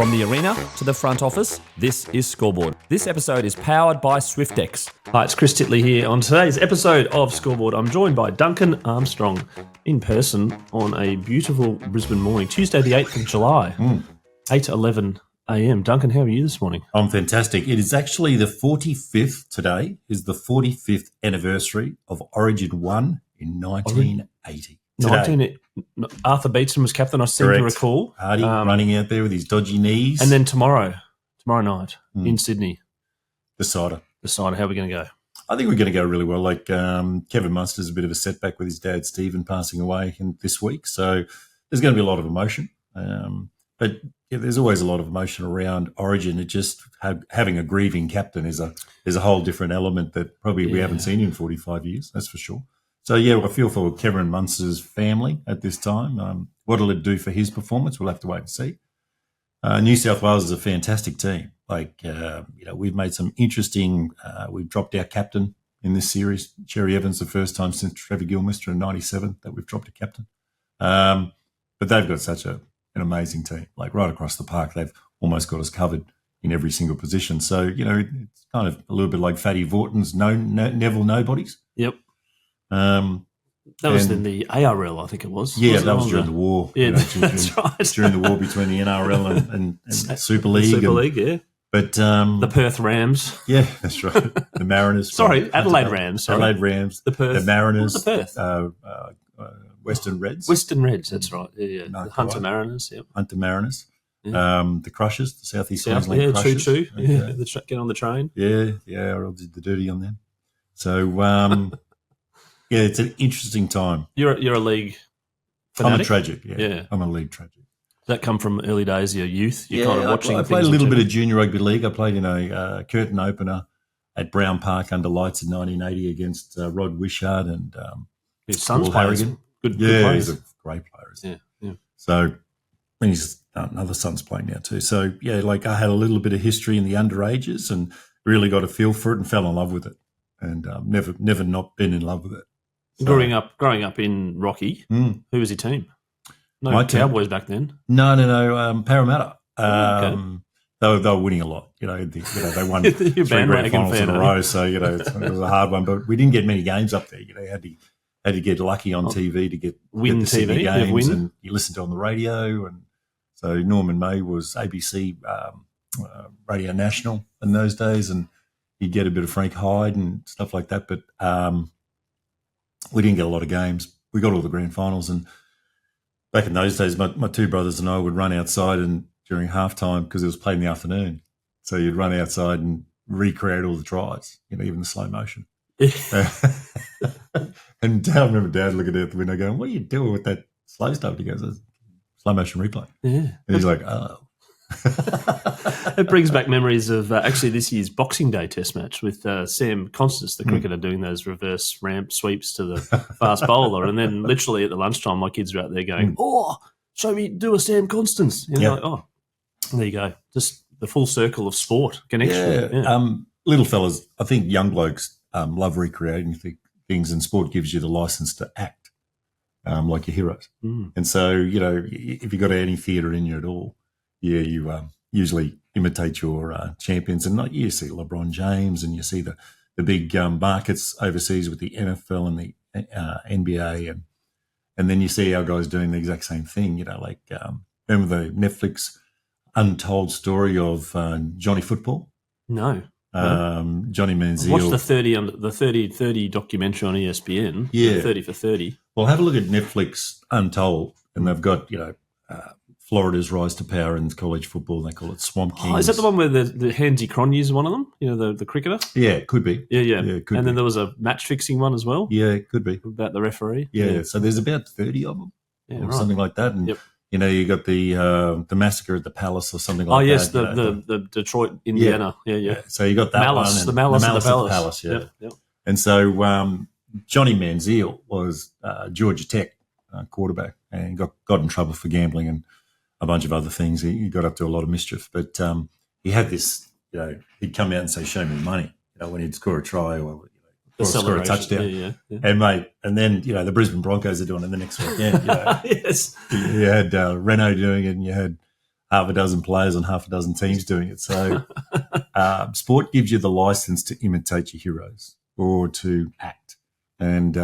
From the arena to the front office, this is Scoreboard. This episode is powered by Swyftx. Hi, it's Chris Titley here. On today's episode of Scoreboard, I'm joined by Duncan Armstrong in person on a beautiful Brisbane morning, Tuesday the 8th of July, 8:11 a.m. Duncan, how are you this morning? I'm fantastic. It is actually the 45th today, is the 45th anniversary of Origin 1 in 1980. Arthur Beetson was captain, I seem to recall. Hardy running out there with his dodgy knees. And then tomorrow night in Sydney. Decider. How are we going to go? I think we're going to go really well. Like Kevin Munster's a bit of a setback with his dad, Stephen, passing away this week. So there's going to be a lot of emotion. But yeah, there's always a lot of emotion around Origin. It just having a grieving captain is a whole different element that probably we haven't seen in 45 years, that's for sure. So, yeah, I feel for Kevin Munster's family at this time. What'll it do for his performance? We'll have to wait and see. New South Wales is a fantastic team. We've made some interesting we've dropped our captain in this series. Cherry Evans, the first time since Trevor Gilmister in 97 that we've dropped a captain. But they've got such an amazing team. Like right across the park, they've almost got us covered in every single position. So, it's kind of a little bit like Fatty Vorton's Neville Nobodies. Yep. That was in the ARL, I think it was. Yeah, that was during the war. Yeah, that's right. During the war between the NRL and Super League. Super League, yeah. But the Perth Rams. Yeah, that's right. The Mariners. Adelaide Rams. Sorry. Adelaide Rams. The Perth. The Mariners. What was the Perth? Western Reds. Western Reds, that's right. Yeah. The Hunter Mariners, yep. Hunter Mariners. Yeah. The Crushers, the South East Queensland Crushers. Choo-choo. Yeah, get on the train. Yeah, I did the duty on them. So, yeah, it's an interesting time. You're a league fanatic? I'm a tragic, yeah. I'm a league tragic. Does that come from early days of your youth? You're kind of watching I played a little bit of junior rugby league. I played in a curtain opener at Brown Park under lights in 1980 against Rod Wishart and his son's Paul Harrigan. Good players. He's a great player. Yeah. So, and his another son's playing now too. So, yeah, I had a little bit of history in the underages and really got a feel for it and fell in love with it and never not been in love with it. So, growing up in Rocky, who was your team? No my Cowboys team. back then. No, Parramatta. Okay. They were winning a lot. They won 3 grand finals in a row. So it was a hard one. But we didn't get many games up there. You had to get lucky on TV to get the Sydney games, and you listened to it on the radio. And so Norman May was ABC Radio National in those days, and you'd get a bit of Frank Hyde and stuff like that. But we didn't get a lot of games. We got all the grand finals, and back in those days, my 2 brothers and I would run outside and during halftime because it was played in the afternoon. So you'd run outside and recreate all the tries, even the slow motion. And I remember Dad looking out the window going, "What are you doing with that slow stuff?" He goes, "Slow motion replay." Yeah. And he's like, "Oh." It brings back memories of actually this year's Boxing Day Test match with Sam Constance, the cricketer, doing those reverse ramp sweeps to the fast bowler, and then literally at the lunchtime, my kids are out there going, "Oh, show me do a Sam Constance." Like, oh, there you go, just the full circle of sport connection. Yeah. Little fellas, I think young blokes love recreating things, and sport gives you the license to act like your heroes. And so, if you've got any theatre in you at all, you usually imitate your champions. And you see LeBron James and you see the big markets overseas with the NFL and the NBA. And then you see our guys doing the exact same thing, remember the Netflix Untold Story of Johnny Football? No. Johnny Manziel. Watch the 30 documentary on ESPN. Yeah. 30 for 30. Well, have a look at Netflix Untold, and they've got, Florida's rise to power in college football. They call it Swamp Kings. Oh, is that the one where the Handsy Cronje is one of them? the cricketer? Yeah, it could be. Yeah, could and then there was a match-fixing one as well? Yeah, it could be. About the referee? Yeah, so there's about 30 of them or something like that. And, you got the massacre at the Palace or something like that. Oh, yes, the Detroit, Indiana. Yeah. So you got that Malice, one. The Malice at the Palace. Yeah. Yep. And so Johnny Manziel was Georgia Tech quarterback and got in trouble for gambling and a bunch of other things. He got up to a lot of mischief. But he had this, he'd come out and say, "Show me money," when he'd score a try or score a touchdown. Yeah. And then, the Brisbane Broncos are doing it the next weekend. Yes. You had Renault doing it, and you had half a dozen players and half a dozen teams doing it. So sport gives you the license to imitate your heroes or to act. And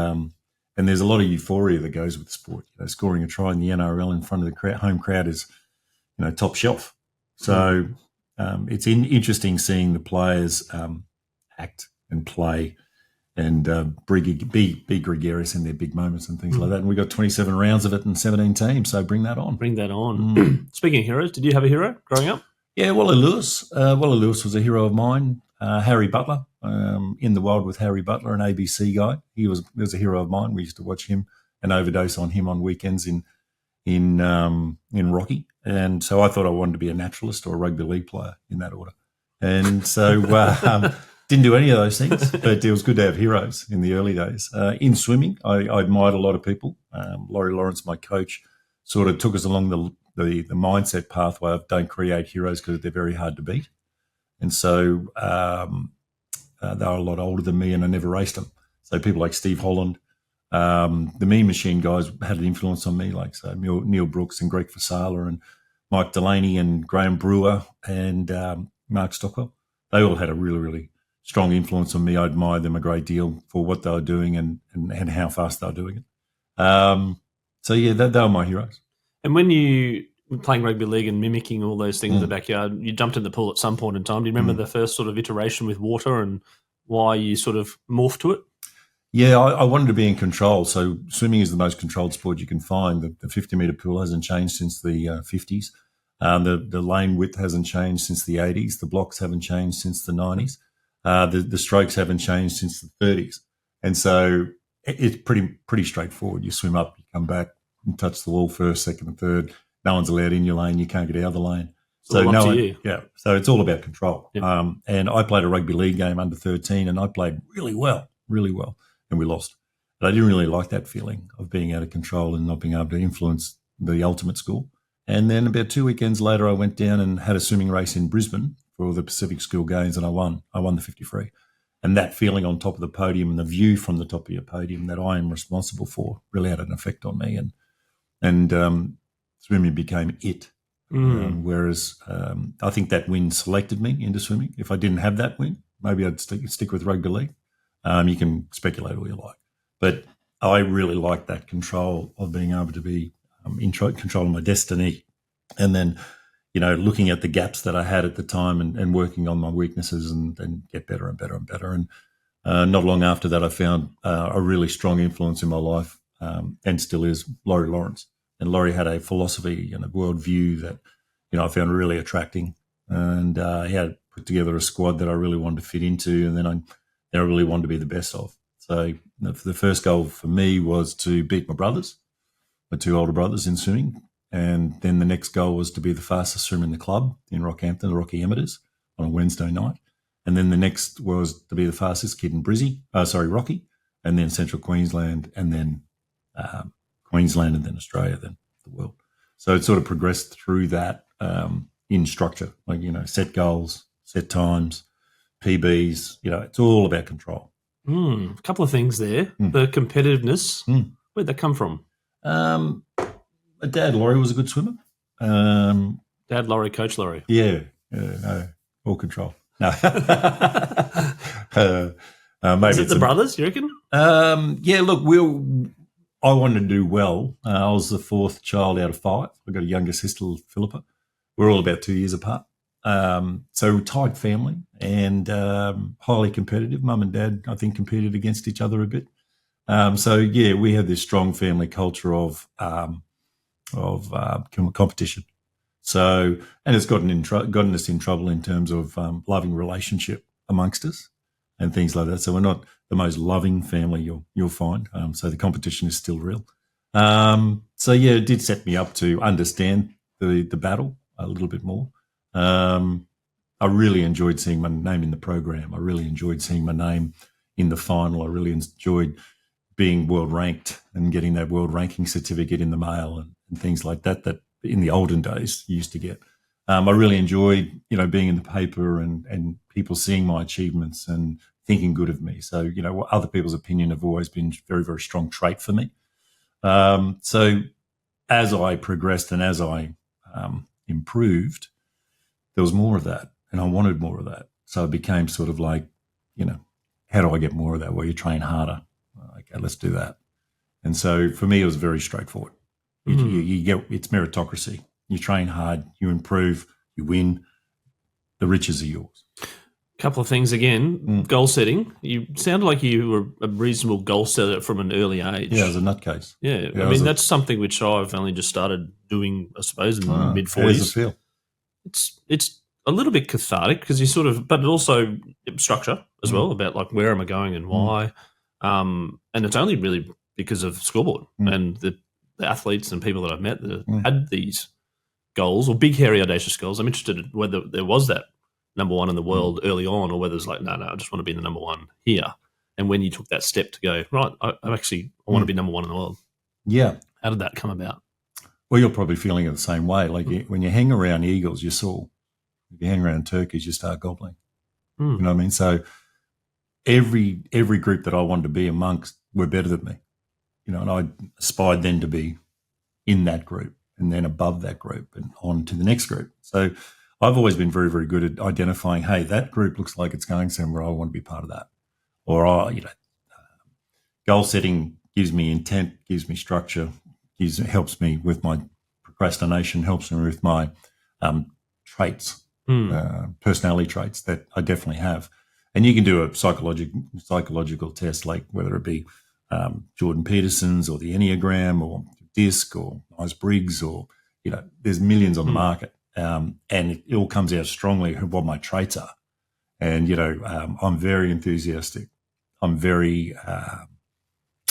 there's a lot of euphoria that goes with sport. Scoring a try in the NRL in front of the home crowd is, top shelf. So it's interesting seeing the players act and play and be gregarious in their big moments and things like that. And we got 27 rounds of it and 17 teams, so bring that on. Speaking of heroes, did you have a hero growing up? Yeah, Wally Lewis. Wally Lewis was a hero of mine. Harry Butler, In the Wild with Harry Butler, an ABC guy. He was a hero of mine. We used to watch him and overdose on him on weekends in Rocky. And so I thought I wanted to be a naturalist or a rugby league player in that order. And so didn't do any of those things, but it was good to have heroes in the early days. In swimming, I admired a lot of people. Laurie Lawrence, my coach, sort of took us along the mindset pathway of don't create heroes because they're very hard to beat. And so they were a lot older than me and I never raced them. So people like Steve Holland, the Mean Machine guys had an influence on me, like Neil Brooks and Greg Fasala and Mike Delaney and Graham Brewer and Mark Stockwell. They all had a really, really strong influence on me. I admired them a great deal for what they were doing and how fast they were doing it. They were my heroes. And when you were playing rugby league and mimicking all those things in the backyard, you jumped in the pool at some point in time. Do you remember the first sort of iteration with water and why you sort of morphed to it? Yeah, I wanted to be in control. So swimming is the most controlled sport you can find. The 50-metre pool hasn't changed since the 50s. The lane width hasn't changed since the 80s. The blocks haven't changed since the 90s. The strokes haven't changed since the 30s. And so it's pretty straightforward. You swim up, you come back, and touch the wall first, second, and third. No one's allowed in your lane. You can't get out of the lane. So So it's all about control. Yep. And I played a rugby league game under 13, and I played really well, and we lost. But I didn't really like that feeling of being out of control and not being able to influence the ultimate score. And then about 2 weekends later, I went down and had a swimming race in Brisbane for the Pacific School Games, and I won. I won the 50 free. And that feeling on top of the podium and the view from the top of your podium that I am responsible for really had an effect on me. And swimming became it. Whereas I think that win selected me into swimming. If I didn't have that win, maybe I'd stick with rugby league. You can speculate all you like. But I really like that control of being able to be in control of my destiny. And then, looking at the gaps that I had at the time and working on my weaknesses and get better and better and better. And not long after that, I found a really strong influence in my life and still is Laurie Lawrence. And Laurie had a philosophy and a worldview that, I found really attracting. And he had put together a squad that I really wanted to fit into. And then I really wanted to be the best of. So the first goal for me was to beat my brothers, my two older brothers in swimming. And then the next goal was to be the fastest swimmer in the club in Rockhampton, the Rocky Amateurs, on a Wednesday night. And then the next was to be the fastest kid in Rocky, and then Central Queensland, and then Queensland, and then Australia, then the world. So it sort of progressed through that in structure, like, set goals, set times, PBs. It's all about control. A couple of things there. The competitiveness, where'd that come from? My dad, Laurie, was a good swimmer. Dad, Laurie, Coach Laurie. Yeah, no, all control. No. Maybe Is it the brothers, you reckon? Yeah, look, I wanted to do well. I was the fourth child out of five. I've got a younger sister, Philippa. We're all about 2 years apart. So tight family and highly competitive. Mum and Dad, I think, competed against each other a bit. We had this strong family culture of competition. So, and it's gotten us in trouble in terms of loving relationship amongst us and things like that. So we're not the most loving family you'll find. So the competition is still real. It did set me up to understand the battle a little bit more. I really enjoyed seeing my name in the program. I really enjoyed seeing my name in the final. I really enjoyed being world ranked and getting that world ranking certificate in the mail and things like that in the olden days you used to get. I really enjoyed, being in the paper and people seeing my achievements and thinking good of me. So, other people's opinion have always been a very, very strong trait for me. So as I progressed and as I improved, there was more of that, and I wanted more of that. So it became sort of like, how do I get more of that? Well, you train harder. Okay, let's do that. And so for me, it was very straightforward. You get, it's meritocracy. You train hard, you improve, you win. The riches are yours. Couple of things again. Goal setting. You sounded like you were a reasonable goal setter from an early age. Yeah, I was a nutcase. Yeah, I mean, that's something which I've only just started doing, I suppose, in my mid-40s. How does it feel? It's a little bit cathartic because you sort of, but it also structure as well about like where am I going and why. And it's only really because of Scoreboard and the athletes and people that I've met that had these goals or big, hairy, audacious goals. I'm interested in whether there was that number one in the world early on, or whether it's like, no, I just want to be the number one here. And when you took that step to go, right, I want to be number one in the world. Yeah. How did that come about? Well, you're probably feeling it the same way. Like when you hang around eagles, you're sore. If you hang around turkeys, you start gobbling. You know what I mean? So every group that I wanted to be amongst were better than me. And I aspired then to be in that group and then above that group and on to the next group. So I've always been very, very good at identifying, hey, that group looks like it's going somewhere. I want to be part of that. Or, goal setting gives me intent, gives me structure, helps me with my procrastination, helps me with my traits, personality traits that I definitely have. And you can do a psychological test, like whether it be Jordan Peterson's or the Enneagram or DISC or Myers-Briggs or, there's millions on the market. And it all comes out strongly what my traits are. And, I'm very enthusiastic. I'm very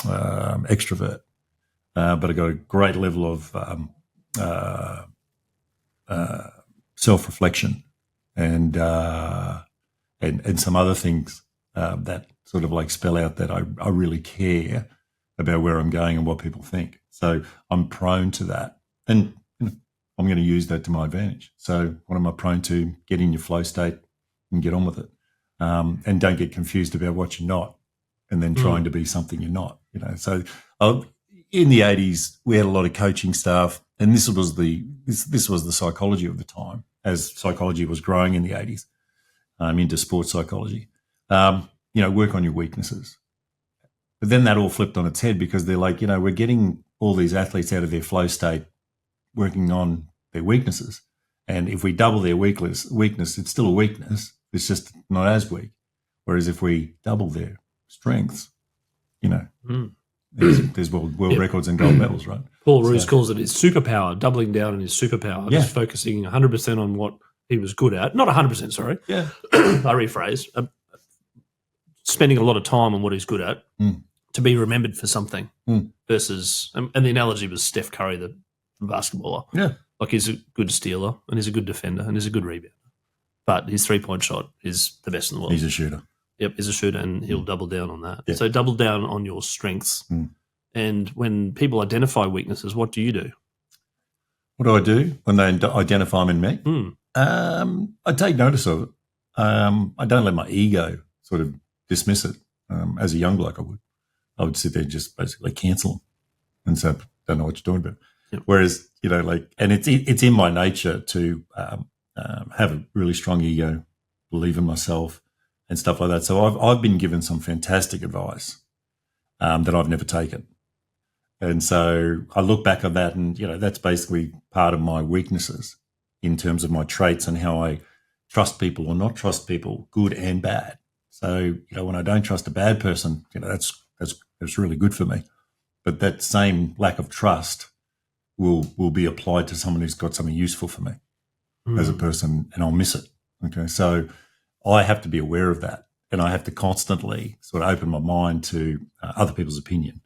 extrovert, but I got a great level of self-reflection and some other things that sort of like spell out that I really care about where I'm going and what people think. So I'm prone to that. And I'm going to use that to my advantage. So what am I prone to? Get in your flow state and get on with it. And don't get confused about what you're not and then trying to be something you're not. So in the 80s, we had a lot of coaching staff, and this was the psychology of the time as psychology was growing in the 80s into sports psychology. Work on your weaknesses. But then that all flipped on its head because they're like, we're getting all these athletes out of their flow state working on their weaknesses. And if we double their weakness, it's still a weakness. It's just not as weak. Whereas if we double their strengths, there's world records and gold medals, right? Paul Roos calls it his superpower, doubling down on his superpower, just focusing 100% on what he was good at. Not 100%, sorry. Yeah. I rephrase. Spending a lot of time on what he's good at to be remembered for something versus, and the analogy was Steph Curry, the basketballer. Yeah. Like he's a good stealer and he's a good defender and he's a good rebounder. But his three-point shot is the best in the world. He's a shooter. Yep, he's a shooter and he'll double down on that. Yeah. So double down on your strengths. And when people identify weaknesses, what do you do? What do I do when they identify them in me? I take notice of it. I don't let my ego sort of dismiss it. As a young bloke, I would sit there and just basically cancel them and say, don't know what you're doing about. Yep. Whereas, and it's in my nature to have a really strong ego, believe in myself and stuff like that. So I've been given some fantastic advice that I've never taken. And so I look back at that and, that's basically part of my weaknesses in terms of my traits and how I trust people or not trust people, good and bad. So, when I don't trust a bad person, that's really good for me. But that same lack of trust will be applied to someone who's got something useful for me as a person, and I'll miss it. Okay. So I have to be aware of that, and I have to constantly sort of open my mind to other people's opinion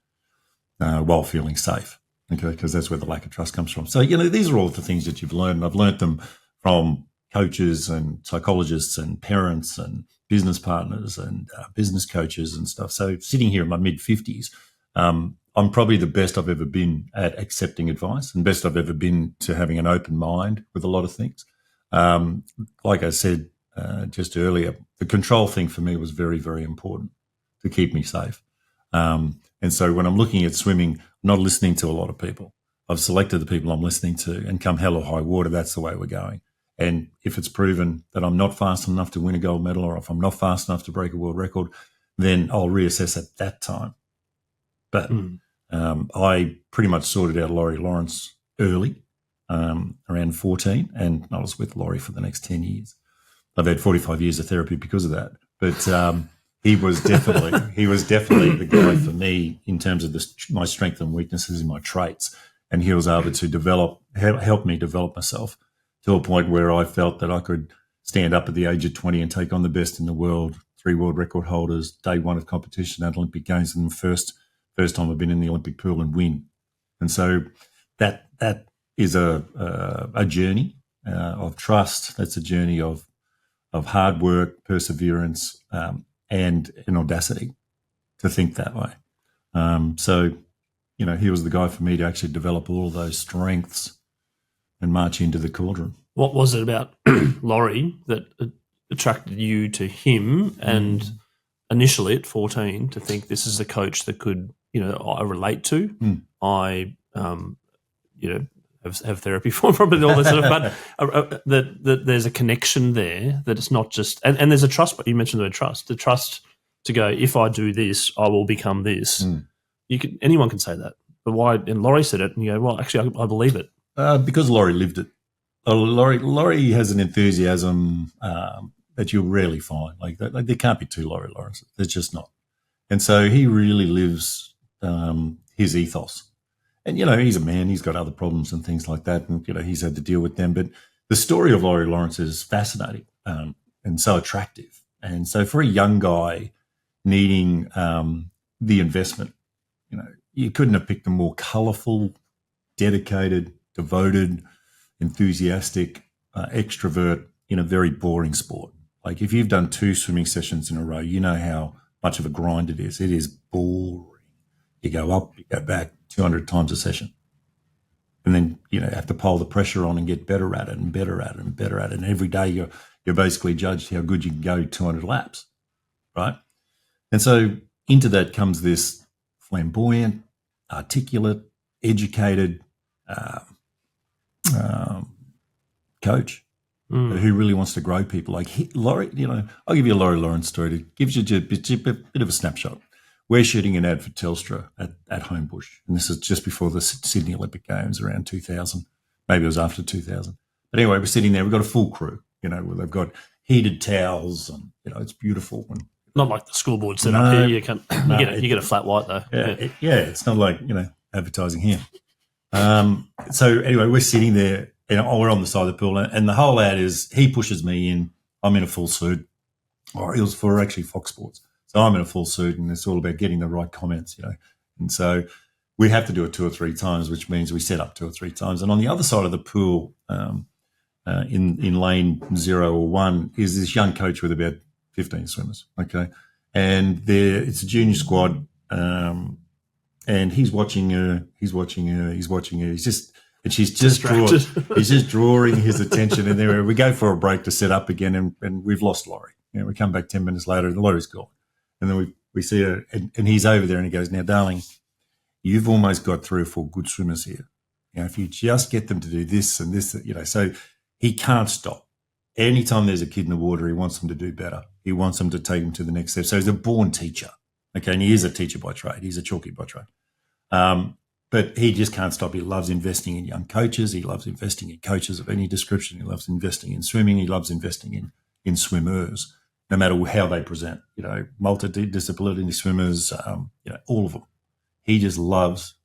while feeling safe. Okay. Because that's where the lack of trust comes from. So, these are all the things that you've learned. And I've learned them from coaches and psychologists and parents and business partners and business coaches and stuff. So sitting here in my mid-50s, I'm probably the best I've ever been at accepting advice and best I've ever been to having an open mind with a lot of things. Like I said just earlier, the control thing for me was very, very important to keep me safe. And so when I'm looking at swimming, I'm not listening to a lot of people. I've selected the people I'm listening to, and come hell or high water, that's the way we're going. And if it's proven that I'm not fast enough to win a gold medal, or if I'm not fast enough to break a world record, then I'll reassess at that time. But I pretty much sorted out Laurie Lawrence early, around 14, and I was with Laurie for the next 10 years. I've had 45 years of therapy because of that. But he was definitely the guy for me in terms of my strengths and weaknesses in my traits. And he was able to help me develop myself to a point where I felt that I could stand up at the age of 20 and take on the best in the world, 3 world record holders, day one of competition at Olympic Games, and the first time I've been in the Olympic pool and win. And so that is a journey of trust. That's a journey of hard work, perseverance, and an audacity to think that way. So, he was the guy for me to actually develop all of those strengths and march into the cauldron. What was it about Laurie that attracted you to him, and initially at 14 to think this is a coach that could, I relate to? I, have therapy for probably all this sort of, but that there's a connection there, that it's not just, and there's a trust, but you mentioned the trust to go, if I do this, I will become this. Anyone can say that, but why? And Laurie said it, and you go, well, actually, I believe it. Because Laurie lived it. Laurie has an enthusiasm that you'll rarely find. Like there can't be 2 Laurie Lawrences. There's just not. And so he really lives his ethos. And, he's a man. He's got other problems and things like that. And, he's had to deal with them. But the story of Laurie Lawrence is fascinating and so attractive. And so for a young guy needing the investment, you couldn't have picked a more colourful, dedicated, devoted, enthusiastic, extrovert in a very boring sport. Like if you've done 2 swimming sessions in a row, you know how much of a grind it is. It is boring. You go up, you go back 200 times a session. And then, have to pile the pressure on and get better at it and better at it and better at it. And every day you're basically judged how good you can go 200 laps, right? And so into that comes this flamboyant, articulate, educated coach who really wants to grow people. Like Laurie, I'll give you a Laurie Lawrence story that gives you a bit of a snapshot. We're shooting an ad for Telstra at Homebush, and this is just before the Sydney Olympic Games, around 2000. Maybe it was after 2000. But anyway, we're sitting there. We've got a full crew, where they've got heated towels, and it's beautiful. And not like the Scoreboard set up here. You can you get a flat white though. Yeah, it's not like advertising here. So anyway, we're sitting there, we're on the side of the pool, and the whole ad is he pushes me in. I'm in a full suit, or it was for actually Fox Sports. So I'm in a full suit, and it's all about getting the right comments, And so we have to do it 2 or 3 times, which means we set up 2 or 3 times. And on the other side of the pool, in lane 0 or 1, is this young coach with about 15 swimmers. Okay, and it's a junior squad, and he's watching her. He's just drawing his attention. And then we go for a break to set up again, and we've lost Laurie. We come back 10 minutes later, and Laurie's gone. And then we see her, and he's over there, and he goes, "Now, darling, you've almost got 3 or 4 good swimmers here. If you just get them to do this and this, so he can't stop. Anytime there's a kid in the water, he wants them to do better. He wants them to take them to the next step. So he's a born teacher, okay, and he is a teacher by trade. He's a chalky by trade. But he just can't stop. He loves investing in young coaches. He loves investing in coaches of any description. He loves investing in swimming. He loves investing in swimmers, no matter how they present, multidisciplinary swimmers, all of them. He just loves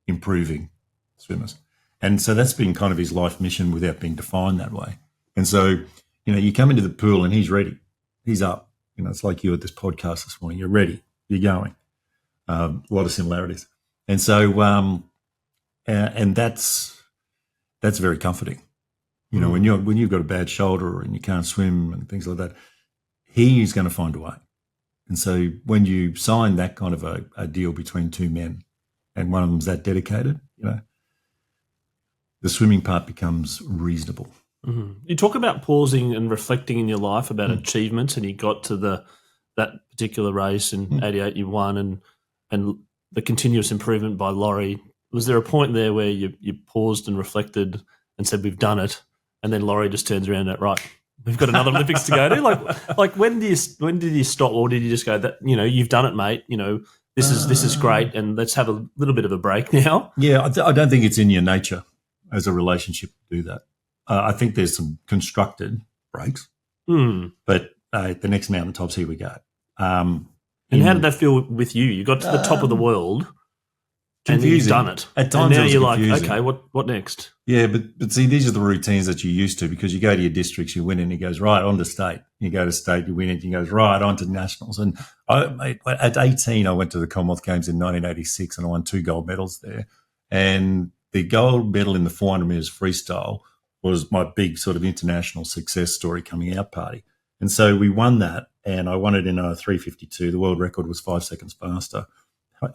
improving swimmers. And so that's been kind of his life mission without being defined that way. And so, you come into the pool and he's ready. He's up. It's like you at this podcast this morning. You're ready. You're going. A lot of similarities. And so, and that's very comforting. When you've got a bad shoulder and you can't swim and things like that, he's going to find a way. And so when you sign that kind of a deal between 2 men, and one of them's that dedicated, the swimming part becomes reasonable. Mm-hmm. You talk about pausing and reflecting in your life about achievements, and you got to that particular race in '88. You won, and the continuous improvement by Laurie was there a point there where you paused and reflected and said, we've done it, and then Laurie just turns around and, right, we've got another Olympics to go to? Like when did you stop, or did you just go, that, you've done it, mate, this is great, and let's have a little bit of a break now? Yeah, I don't think it's in your nature as a relationship to do that. I think there's some constructed breaks, but the next mountaintops, here we go. And how did that feel with you? You got to the top of the world, confusing. And you've done it. At times, and now you're confusing. like, okay, what next? Yeah, but see, these are the routines that you're used to, because you go to your districts, you win it, and he goes, right, on to state. You go to state, you win it, and he goes, right, on to nationals. And at 18, I went to the Commonwealth Games in 1986, and I won 2 gold medals there. And the gold medal in the 400 metres freestyle was my big sort of international success story coming out party. And so we won that, and I won it in a 3:52. The world record was 5 seconds faster,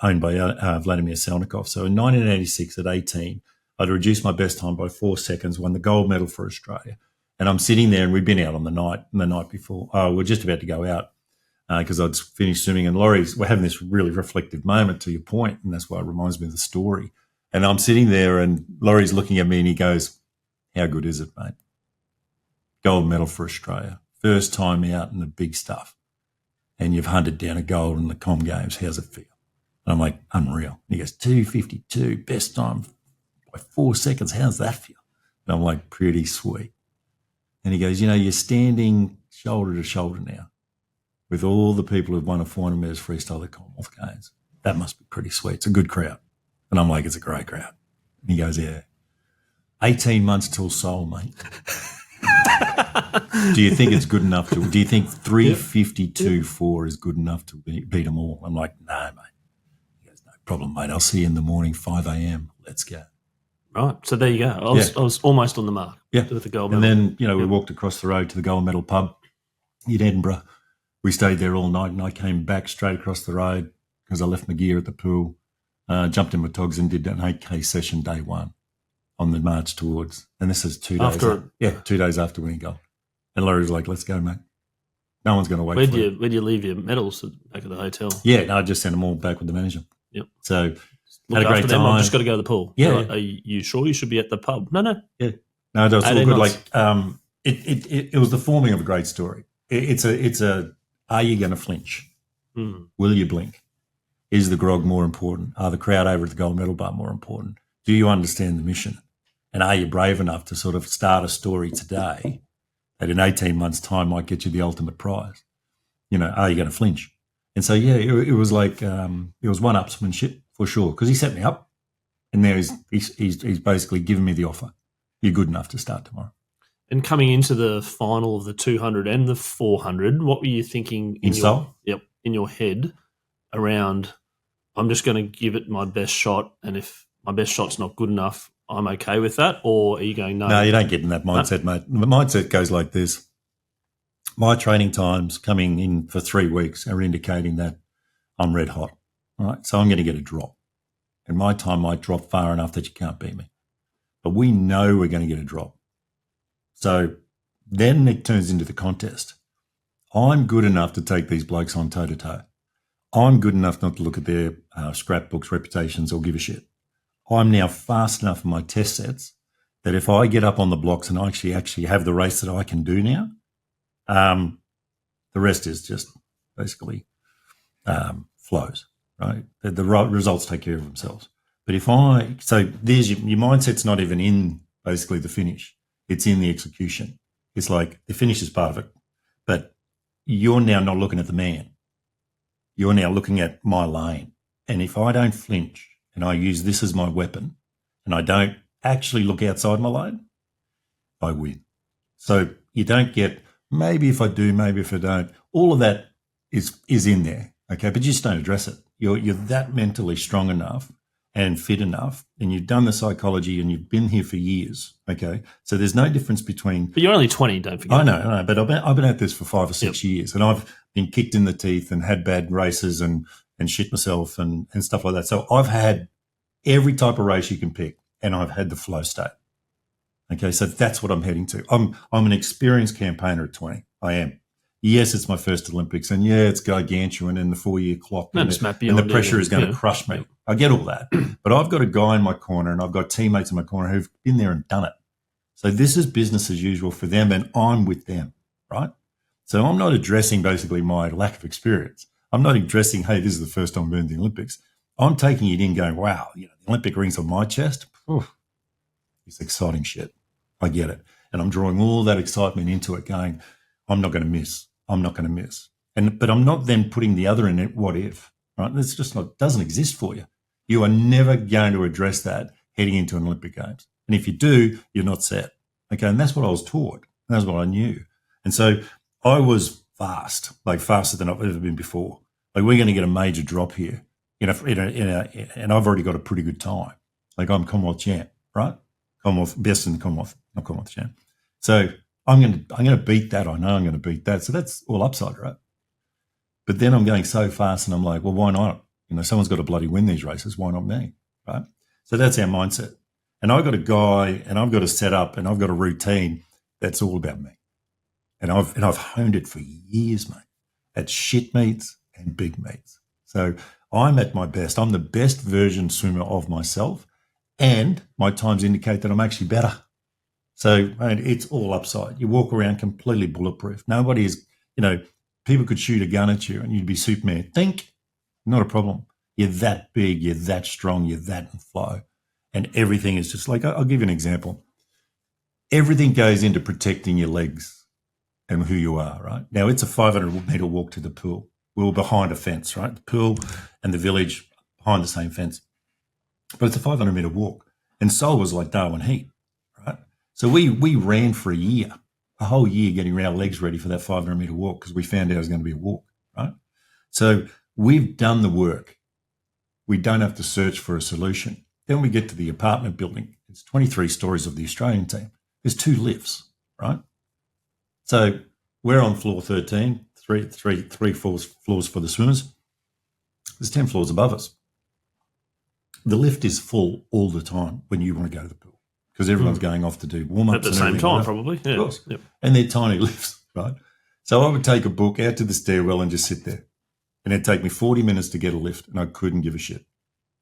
owned by Vladimir Selnikov. So in 1986, at 18, I'd reduced my best time by 4 seconds, won the gold medal for Australia. And I'm sitting there, and we'd been out on the night before. We're just about to go out because I'd finished swimming, and we're having this really reflective moment, to your point, and that's why it reminds me of the story. And I'm sitting there, and Laurie's looking at me, and he goes, how good is it, mate? Gold medal for Australia. First time out in the big stuff. And you've hunted down a gold in the Com Games. How's it feel? And I'm like, unreal. And he goes, 2:52, best time by 4 seconds. How's that feel? And I'm like, pretty sweet. And he goes, you're standing shoulder to shoulder now with all the people who've won a 400 metres freestyle at Commonwealth Games. That must be pretty sweet. It's a good crowd. And I'm like, it's a great crowd. And he goes, yeah. 18 months till Seoul, mate. Do you think it's good enough do you think 3:52.4 is good enough to beat them all? I'm like, no, mate. He goes, no problem, mate. I'll see you in the morning, 5 a.m. Let's go. Right. So there you go. I was almost on the mark with the gold medal. And then, we walked across the road to the gold medal pub in Edinburgh. We stayed there all night, and I came back straight across the road because I left my gear at the pool, jumped in my togs and did an 8K session day 1. On the march towards, and this is 2 days 2 days after winning gold. And Laurie was like, let's go, mate. No one's going to wait for you. Where'd you leave your medals? Back at the hotel? Yeah, no, I just sent them all back with the manager. Yep. So had a great time. I've just got to go to the pool. Yeah. Like, are you sure you should be at the pub? No. Yeah. No, it's all good. Months. Like, it was the forming of a great story. It's a are you going to flinch? Will you blink? Is the grog more important? Are the crowd over at the gold medal bar more important? Do you understand the mission? And are you brave enough to sort of start a story today that in 18 months' time might get you the ultimate prize? Are you going to flinch? And so, it was like it was one-upsmanship for sure, because he set me up, and now he's basically given me the offer. You're good enough to start tomorrow. And coming into the final of the 200 and the 400, what were you thinking in your head around, I'm just going to give it my best shot, and if my best shot's not good enough, I'm okay with that? Or are you going, no? No, you don't get in that mindset, mate. The mindset goes like this. My training times coming in for 3 weeks are indicating that I'm red hot, all right? So I'm going to get a drop. And my time might drop far enough that you can't beat me. But we know we're going to get a drop. So then it turns into the contest. I'm good enough to take these blokes on toe-to-toe. I'm good enough not to look at their scrapbooks, reputations, or give a shit. I'm now fast enough in my test sets that if I get up on the blocks and I actually have the race that I can do now, the rest is just basically flows, right? The results take care of themselves. But there's your mindset's not even in basically the finish. It's in the execution. It's like the finish is part of it, but you're now not looking at the man. You're now looking at my lane. And if I don't flinch, and I use this as my weapon, and I don't actually look outside my lane, I win. So you don't get, maybe if I do, maybe if I don't. All of that is in there, okay? But you just don't address it. You're that mentally strong enough and fit enough, and you've done the psychology, and you've been here for years, okay? So there's no difference between... But you're only 20, don't forget. I know, but I've been at this for 5 or 6 years, and I've been kicked in the teeth and had bad races and shit myself and stuff like that. So I've had every type of race you can pick, and I've had the flow state. Okay, so that's what I'm heading to. I'm an experienced campaigner at 20. I am. Yes, it's my first Olympics, and yeah, it's gargantuan and the 4-year clock, No, and just Matt the beyond pressure it, is going to yeah. crush me. I get all that. But I've got a guy in my corner and I've got teammates in my corner who've been there and done it. So this is business as usual for them, and I'm with them, right? So I'm not addressing basically my lack of experience. I'm not addressing, hey, this is the first time I'm doing the Olympics. I'm taking it in going, wow, the Olympic ring's on my chest. It's exciting shit. I get it. And I'm drawing all that excitement into it going, I'm not going to miss. I'm not going to miss. But I'm not then putting the other in it, what if, right? It's just doesn't exist for you. You are never going to address that heading into an Olympic Games. And if you do, you're not set. Okay. And that's what I was taught. And that's what I knew. And so I was fast, like faster than I've ever been before. Like we're going to get a major drop here, and I've already got a pretty good time. Like I'm Commonwealth champ, right? Commonwealth, best in the Commonwealth, not Commonwealth champ. So I'm going to beat that. I know I'm going to beat that. So that's all upside, right? But then I'm going so fast and I'm like, well, why not? Someone's got to bloody win these races. Why not me, right? So that's our mindset. And I've got a guy and I've got a setup and I've got a routine that's all about me. And I've honed it for years, mate, at shit meets and big meets. So I'm at my best. I'm the best version swimmer of myself, and my times indicate that I'm actually better. So it's all upside. You walk around completely bulletproof. Nobody is, people could shoot a gun at you and you'd be Superman. Think, not a problem. You're that big, you're that strong, you're that in flow. And everything is just like, I'll give you an example. Everything goes into protecting your legs and who you are, right? Now, it's a 500-metre walk to the pool. We were behind a fence, right? The pool and the village behind the same fence. But it's a 500-metre walk. And Seoul was like Darwin Heat, right? So we ran for a whole year getting our legs ready for that 500-metre walk because we found out it was going to be a walk, right? So we've done the work. We don't have to search for a solution. Then we get to the apartment building. It's 23 stories of the Australian team. There's 2 lifts, right? So we're on floor 13, three floors for the swimmers. There's 10 floors above us. The lift is full all the time when you want to go to the pool because everyone's going off to do warm-ups. At the same time, probably. Yeah. Of course. Yep. And they're tiny lifts, right? So I would take a book out to the stairwell and just sit there. And it'd take me 40 minutes to get a lift, and I couldn't give a shit.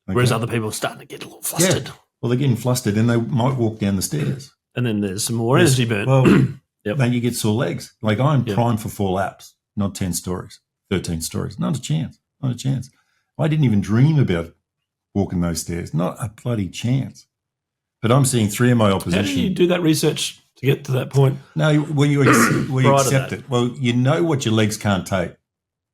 Okay? Whereas other people are starting to get a little flustered. Yeah. Well, they're getting flustered and they might walk down the stairs. And then there's some more energy burn. Well, yep. Then you get sore legs. Like I'm primed for 4 laps, not 10 stories, 13 stories. Not a chance. Not a chance. I didn't even dream about walking those stairs. Not a bloody chance. But I'm seeing 3 of my opposition. How do you do that research to get to that point? No, well, you accept it. Well, you know what your legs can't take.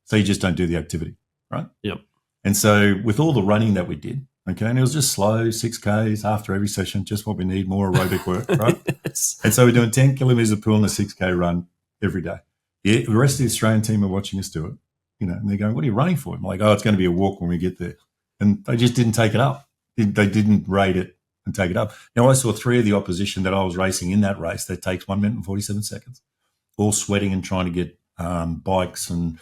So you just don't do the activity, right? Yep. And so with all the running that we did, okay, and it was just slow, 6Ks after every session, just what we need, more aerobic work, right? Yes. And so we're doing 10 kilometres of pool and a 6K run every day. The rest of the Australian team are watching us do it, and they're going, what are you running for? I'm like, oh, it's going to be a walk when we get there. And they just didn't take it up. They didn't rate it and take it up. Now, I saw 3 of the opposition that I was racing in that race that takes 1 minute and 47 seconds, all sweating and trying to get bikes and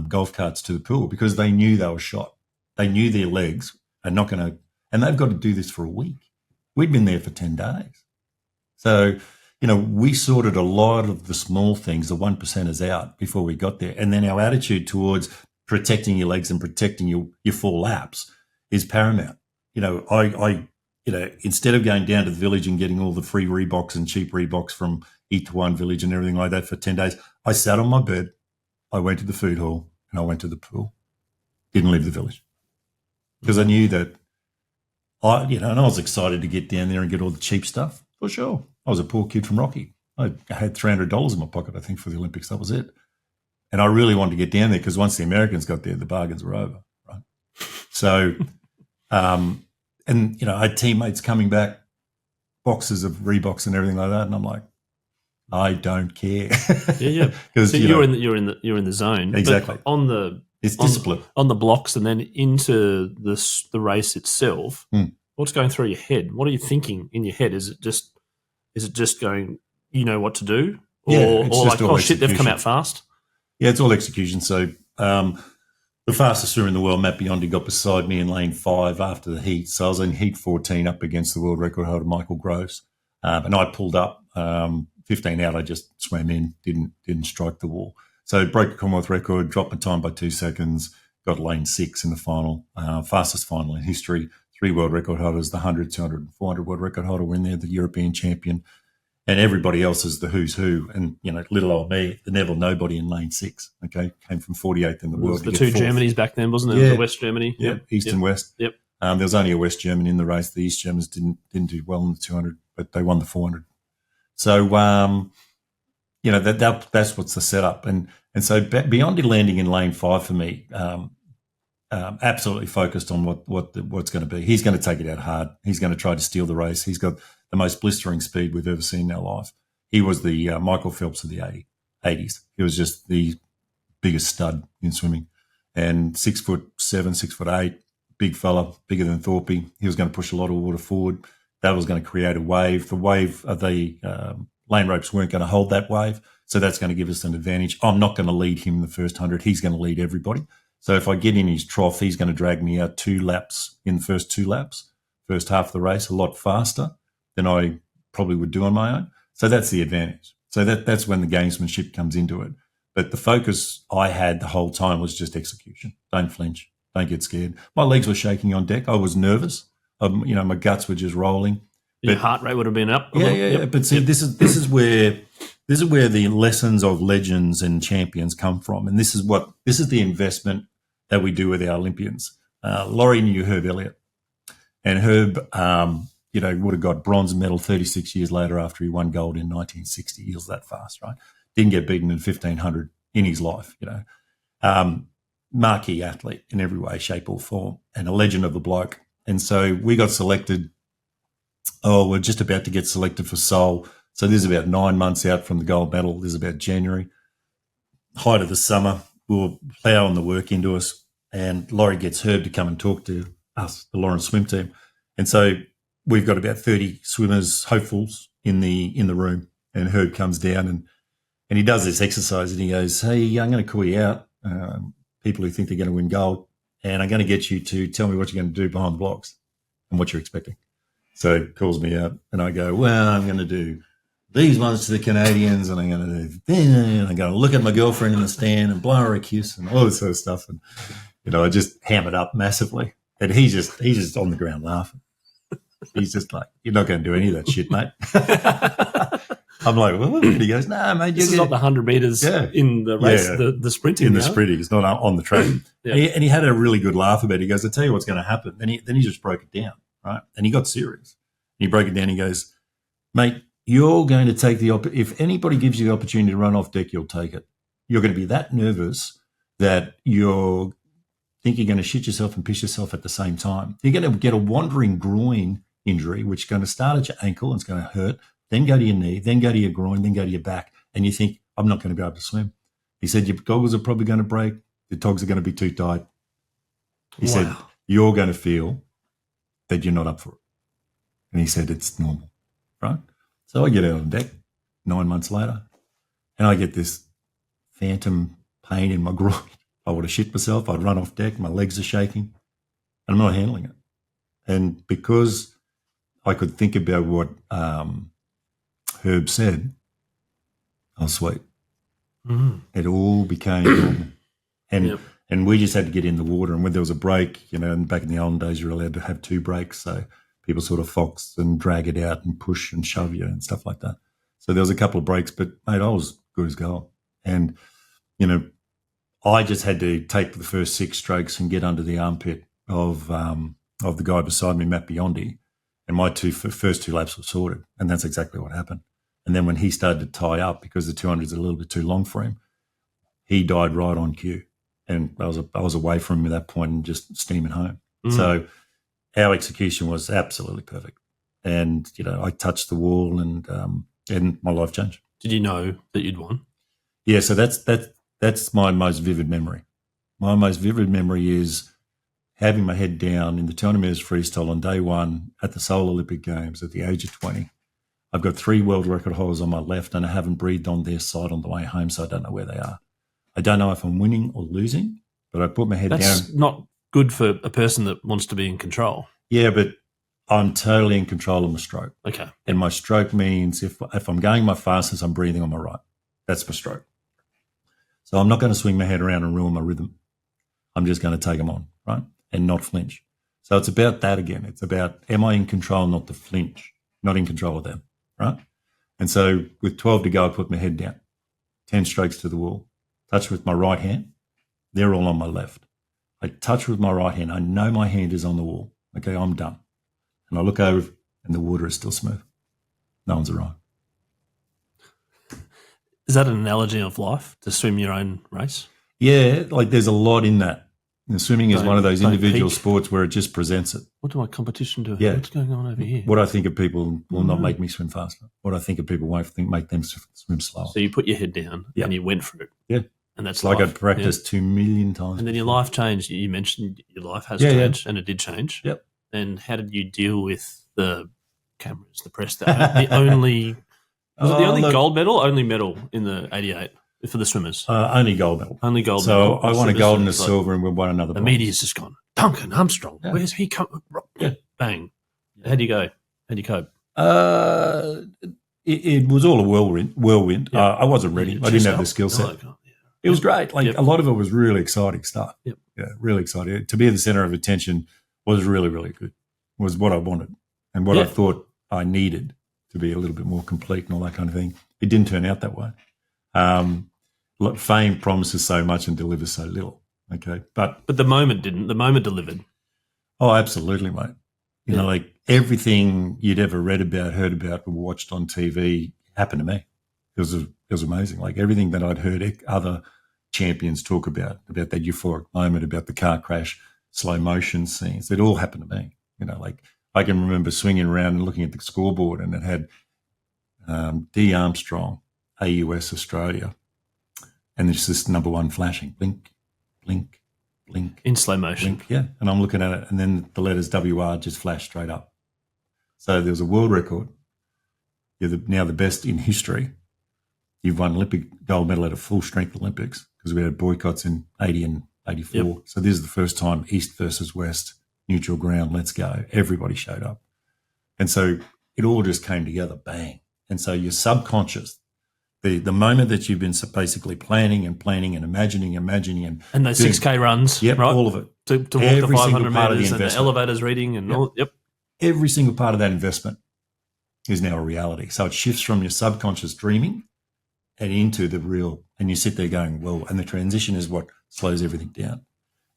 golf carts to the pool because they knew they were shot. They knew their legs are not going to, and they've got to do this for a week. We'd been there for 10 days. So, we sorted a lot of the small things, the 1%ers out before we got there. And then our attitude towards protecting your legs and protecting your 4 laps is paramount. Instead of going down to the village and getting all the free Reeboks and cheap Reeboks from Eat to One Village and everything like that for 10 days, I sat on my bed, I went to the food hall and I went to the pool. Didn't leave the village because I knew that and I was excited to get down there and get all the cheap stuff for sure. I was a poor kid from Rocky. I had $300 in my pocket, I think, for the Olympics. That was it. And I really wanted to get down there because once the Americans got there, the bargains were over, right? So, I had teammates coming back, boxes of Reeboks and everything like that, and I'm like, I don't care. Yeah. So you're in the zone. Exactly. But it's discipline on the blocks and then into the race itself. What's going through your head? What are you thinking in your head? Is it just going, you know what to do? Or like, oh shit, they've come out fast? Yeah, it's all execution. So the fastest swimmer in the world, Matt Biondi, got beside me in lane 5 after the heat. So I was in heat 14 up against the world record holder, Michael Groves. And I pulled up 15 out. I just swam in, didn't strike the wall. So broke the Commonwealth record, dropped my time by 2 seconds, got lane 6 in the final, fastest final in history. 3 world record holders, the 100, 200, and 400 world record holder win there, the European champion. And everybody else is the who's who. And, little old me, the Neville nobody in lane 6, okay, came from 48th in the world. The two Germanys back then, wasn't it? It was West Germany. Yep, East and West. Yep. There was only a West German in the race. The East Germans didn't do well in the 200, but they won the 400. So, that's what's the setup. And so Biondi landing in lane 5 for me, absolutely focused on what's going to be. He's going to take it out hard. He's going to try to steal the race. He's got the most blistering speed we've ever seen in our life. He was the Michael Phelps of the 80s. He was just the biggest stud in swimming. And 6'7", 6'8", big fella, bigger than Thorpe. He was going to push a lot of water forward. That was going to create a wave. The wave of the lane ropes weren't going to hold that wave, so that's going to give us an advantage. I'm not going to lead him in the first 100. He's going to lead everybody. So if I get in his trough, he's going to drag me out 2 laps in the first 2 laps, first half of the race, a lot faster than I probably would do on my own. So that's the advantage. So that's when the gamesmanship comes into it. But the focus I had the whole time was just execution. Don't flinch. Don't get scared. My legs were shaking on deck. I was nervous. My guts were just rolling. Your heart rate would have been up. Yeah. But see, this is where the lessons of legends and champions come from, and this is the investment that we do with our Olympians. Laurie knew Herb Elliott, and Herb, would have got bronze medal 36 years later after he won gold in 1960. He was that fast, right? Didn't get beaten in 1500 in his life, Marquee athlete in every way, shape, or form, and a legend of a bloke. And so we got selected. We're just about to get selected for Seoul. So this is about 9 months out from the gold medal. This is about January, height of the summer. We'll ploughing the work into us, and Laurie gets Herb to come and talk to us, the Lawrence swim team. And so we've got about 30 swimmers, hopefuls in the room, and Herb comes down and he does this exercise, and he goes, "Hey, I'm going to call you out, people who think they're going to win gold, and I'm going to get you to tell me what you're going to do behind the blocks and what you're expecting." So he calls me out, and I go, "Well, I'm going to do these ones to the Canadians, and I'm going to do this, and I'm going to look at my girlfriend in the stand and blow her a kiss," and all this sort of stuff. And, I just ham it up massively. And he's just on the ground laughing. He's just like, "You're not going to do any of that shit, mate." I'm like, "Well," and he goes, "No, mate. This is not the 100 metres in the race, the sprinting. In the sprinting. It's not on the track." And he had a really good laugh about it. He goes, "I'll tell you what's going to happen." Then he just broke it down, right? And he got serious. And he broke it down. He goes, "Mate, you're going to take if anybody gives you the opportunity to run off deck, you'll take it. You're going to be that nervous that you're think you're going to shit yourself and piss yourself at the same time. You're going to get a wandering groin injury, which is going to start at your ankle and it's going to hurt, then go to your knee, then go to your groin, then go to your back, and you think, I'm not going to be able to swim." He said, "Your goggles are probably going to break. The togs are going to be too tight." He said, "You're going to feel that you're not up for it." And he said, "It's normal," right? So I get out on deck 9 months later, and I get this phantom pain in my groin. I would have shit myself. I'd run off deck. My legs are shaking, and I'm not handling it. And because I could think about what Herb said, I was sweet. Mm-hmm. It all became normal. And we just had to get in the water. And when there was a break, and back in the olden days, you're allowed to have 2 breaks. So people sort of fox and drag it out and push and shove you and stuff like that. So there was a couple of breaks, but, mate, I was good as gold. And, I just had to take the first 6 strokes and get under the armpit of the guy beside me, Matt Biondi, and my first 2 laps were sorted, and that's exactly what happened. And then when he started to tie up, because the 200 is a little bit too long for him, he died right on cue, and I was away from him at that point and just steaming home. Mm. So our execution was absolutely perfect, and I touched the wall, and my life changed. Did you know that you'd won? Yeah, so that's my most vivid memory. My most vivid memory is having my head down in the 200 metres freestyle on day 1 at the Seoul Olympic Games at the age of 20. I've got 3 world record holders on my left, and I haven't breathed on their side on the way home, so I don't know where they are. I don't know if I'm winning or losing, but I put my head down. That's not good for a person that wants to be in control. Yeah, but I'm totally in control of my stroke. Okay. And my stroke means if I'm going my fastest, I'm breathing on my right. That's my stroke. So I'm not going to swing my head around and ruin my rhythm. I'm just going to take them on, right, and not flinch. So it's about that again. It's about, am I in control, not to flinch, not in control of them, right? And so with 12 to go, I put my head down, 10 strokes to the wall, touch with my right hand. They're all on my left. I touch with my right hand. I know my hand is on the wall. Okay, I'm done. And I look over and the water is still smooth. No one's arrived. Is that an analogy of life, to swim your own race? Yeah, like there's a lot in that. And swimming is one of those individual peak. sports where it just presents it. What do my competition do? Yeah. What's going on over here? What I think of people will not make me swim faster. What I think of people won't make them swim slower. So you put your head down and you went for it. Yeah. And that's like life. I'd practiced 2 million times. And then your life changed. You mentioned your life has changed, and it did change. Yep. And how did you deal with the cameras, the press? The only gold medal, only medal in the 88 for the swimmers? Only gold medal. Only gold medal. So I won a gold and a silver, and we won another the bronze. media's just gone, Duncan Armstrong, where's he come? Yeah. Bang. How'd you go? How'd you cope? It was all a whirlwind. Yeah. I wasn't ready. I didn't have the skill set. It was great. Like a lot of it was really exciting stuff. Yep. Yeah, really exciting. To be the center of attention was really, really good. Was what I wanted and what I thought I needed to be a little bit more complete and all that kind of thing. It didn't turn out that way. Look, fame promises so much and delivers so little. Okay, but the moment didn't. The moment delivered. Oh, absolutely, mate. You know, like everything you'd ever read about, heard about, or watched on TV happened to me. It was amazing. Like everything that I'd heard other champions talk about that euphoric moment, about the car crash, slow motion scenes, it all happened to me. You know, like I can remember swinging around and looking at the scoreboard, and it had D. Armstrong, AUS Australia, and there's this number one flashing, blink, blink, blink. In slow motion. Blink, yeah. And I'm looking at it, and then the letters WR just flashed straight up. So there was a world record. You're now the best in history. You've won Olympic gold medal at a full strength Olympics, because we had boycotts in 80 and 84. Yep. So this is the first time East versus West, neutral ground, let's go. Everybody showed up. And so it all just came together, bang. And so your subconscious, the moment that you've been basically planning and imagining and those 6K runs, yep, right? All of it. To walk the 500 metres and the elevators reading and all. Yep. Every single part of that investment is now a reality. So it shifts from your subconscious dreaming and into the real, and you sit there going, well, and the transition is what slows everything down.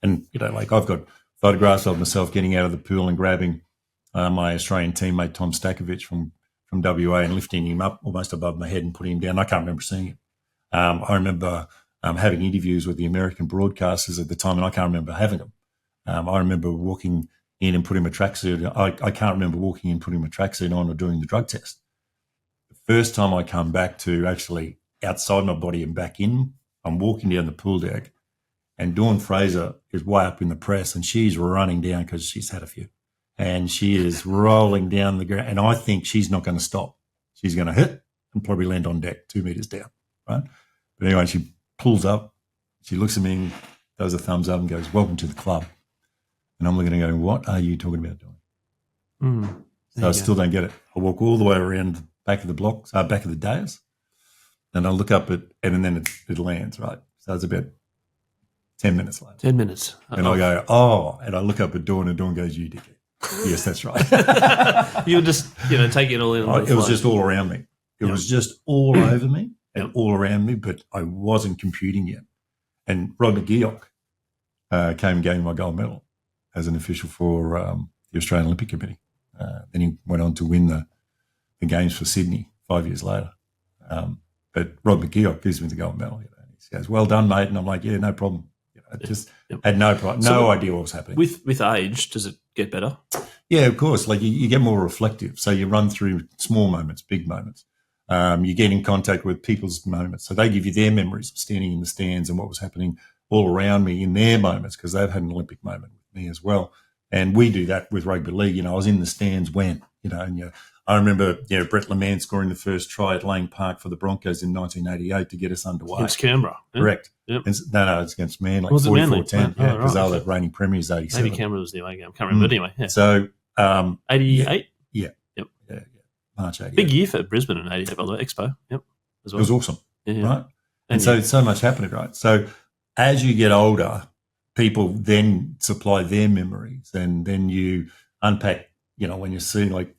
And, you know, like I've got photographs of myself getting out of the pool and grabbing my Australian teammate, Tom Stakovich from WA, and lifting him up almost above my head and putting him down. I can't remember seeing him. I remember having interviews with the American broadcasters at the time, and I can't remember having them. I remember walking in and putting my tracksuit. I can't remember walking in, putting my tracksuit on, or doing the drug test. The first time I come back to actually outside my body and back in, I'm walking down the pool deck, and Dawn Fraser is way up in the press, and she's running down because she's had a few. And she is rolling down the ground, and I think she's not going to stop. She's going to hit and probably land on deck 2 meters down, right? But anyway, she pulls up, she looks at me, does a thumbs up and goes, "Welcome to the club." And I'm looking and going, what are you talking about doing? So I still don't get it. I walk all the way around the back of the block, back of the dais, and I look up and then it lands, right? So it's about 10 minutes later. 10 minutes. And I go, oh, and I look up at Dawn, and Dawn goes, "You dickhead." Yes, that's right. You were just, take it all in. It was just all around me. It was just all over me and all around me, but I wasn't computing yet. And Rod McGeoch came and gave me my gold medal as an official for the Australian Olympic Committee. Then he went on to win the Games for Sydney 5 years later. But Rod McGeoch gives me the gold medal. He goes, "Well done, mate." And I'm like, "Yeah, no problem." I just had no idea what was happening. With age, does it get better? Yeah, of course. Like you get more reflective. So you run through small moments, big moments. You get in contact with people's moments. So they give you their memories of standing in the stands and what was happening all around me in their moments, because they've had an Olympic moment with me as well. And we do that with rugby league. I was in the stands when, and I remember, Brett LeMans scoring the first try at Lang Park for the Broncos in 1988 to get us underway. Against Canberra. Yeah. Correct. Yep. No, it's against Manly. Was it Manly? 44-10, because they were the reigning premiers, 87. Maybe Canberra was the away game. Can't remember. But anyway, yeah. So 88? Yeah. Yep. Yeah. March 88. Big year for Brisbane in 88, by the way, Expo. Yep. As well. It was awesome, right? And so much happening, right? So as you get older, people then supply their memories, and then you unpack, when you're seeing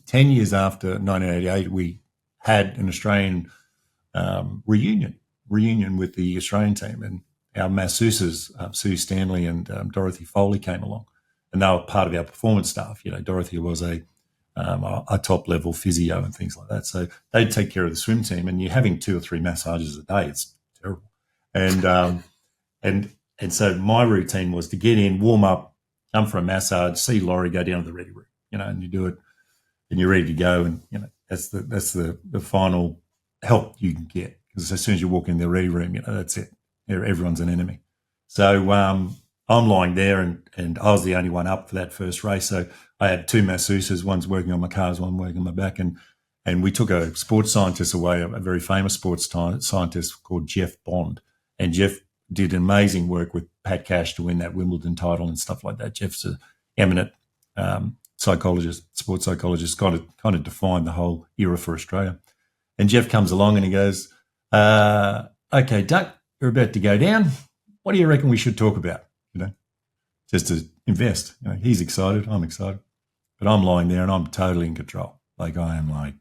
10 years after 1988, we had an Australian reunion with the Australian team, and our masseuses, Sue Stanley and Dorothy Foley, came along, and they were part of our performance staff. Dorothy was a top-level physio and things like that. So they'd take care of the swim team, and you're having 2 or 3 massages a day. It's terrible. And so my routine was to get in, warm up, come for a massage, see Laurie, go down to the ready room, and you do it, and you're ready to go. And, that's the final help you can get, because as soon as you walk in the ready room, that's it. Everyone's an enemy. So I'm lying there, and I was the only one up for that first race. So I had 2 masseuses, one's working on my calves, one working on my back, and we took a sports scientist away, a very famous sports scientist called Jeff Bond. And Jeff did amazing work with Pat Cash to win that Wimbledon title and stuff like that. Jeff's an eminent psychologist, sports psychologist, kind of defined the whole era for Australia. And Jeff comes along and he goes, okay, Duck, you're about to go down. What do you reckon we should talk about? Just to invest. He's excited, I'm excited. But I'm lying there and I'm totally in control. I am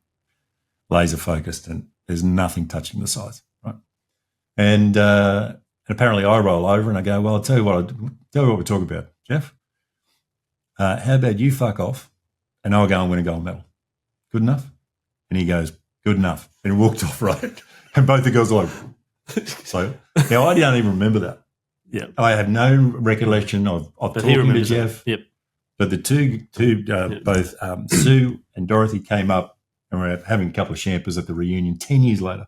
laser focused, and there's nothing touching the sides, right? And apparently I roll over and I go, well, I'll tell you what we're talking about, Jeff. How about you fuck off and I'll go and win a gold medal? Good enough? And he goes, good enough. And he walked off, right? And both the girls are like, so now I don't even remember that. Yeah, I have no recollection of talking to Jeff. Yep. But the two both Sue and Dorothy came up and were having a couple of champers at the reunion 10 years later.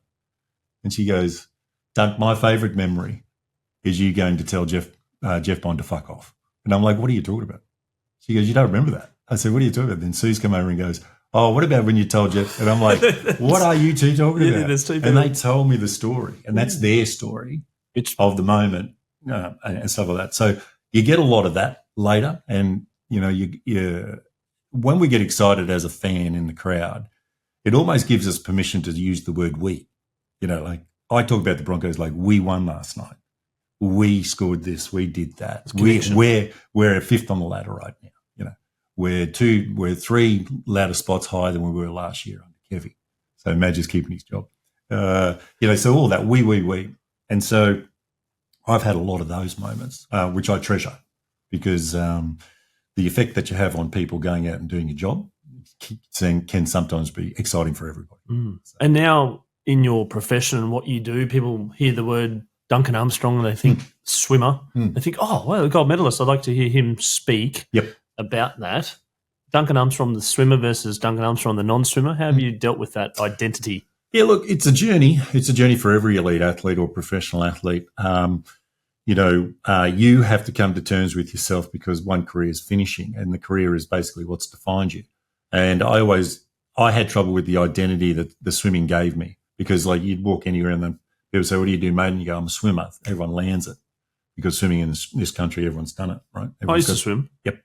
And she goes, Dunk, my favourite memory is you going to tell Jeff Bond to fuck off. And I'm like, what are you talking about? She goes, you don't remember that? I said, what are you talking about? Then Sue's come over and goes, oh, what about when you told Jeff? And I'm like, what are you two talking about? And they told me the story, and that's their story of the moment and stuff like that. So you get a lot of that later, and, when we get excited as a fan in the crowd, it almost gives us permission to use the word we. I talk about the Broncos like, we won last night. We scored this. We did that. We're 5th on the ladder right now. We're 3 ladder spots higher than we were last year under Kevy. So Madge keeping his job. So all that we. And so I've had a lot of those moments, which I treasure, because the effect that you have on people going out and doing your job can sometimes be exciting for everybody. So. And now in your profession and what you do, people hear the word Duncan Armstrong and they think swimmer. They think, oh, well, the gold medalist. I'd like to hear him speak about that. Duncan Armstrong, the swimmer, versus Duncan Armstrong, the non-swimmer. How have you dealt with that identity? Yeah, look, it's a journey. It's a journey for every elite athlete or professional athlete. You have to come to terms with yourself, because one career is finishing, and the career is basically what's defined you. And I had trouble with the identity that the swimming gave me, because you'd walk anywhere and then people say, what do you do, mate? And you go, I'm a swimmer. Everyone lands it, because swimming in this country, everyone's done it, right? I used to swim. Yep.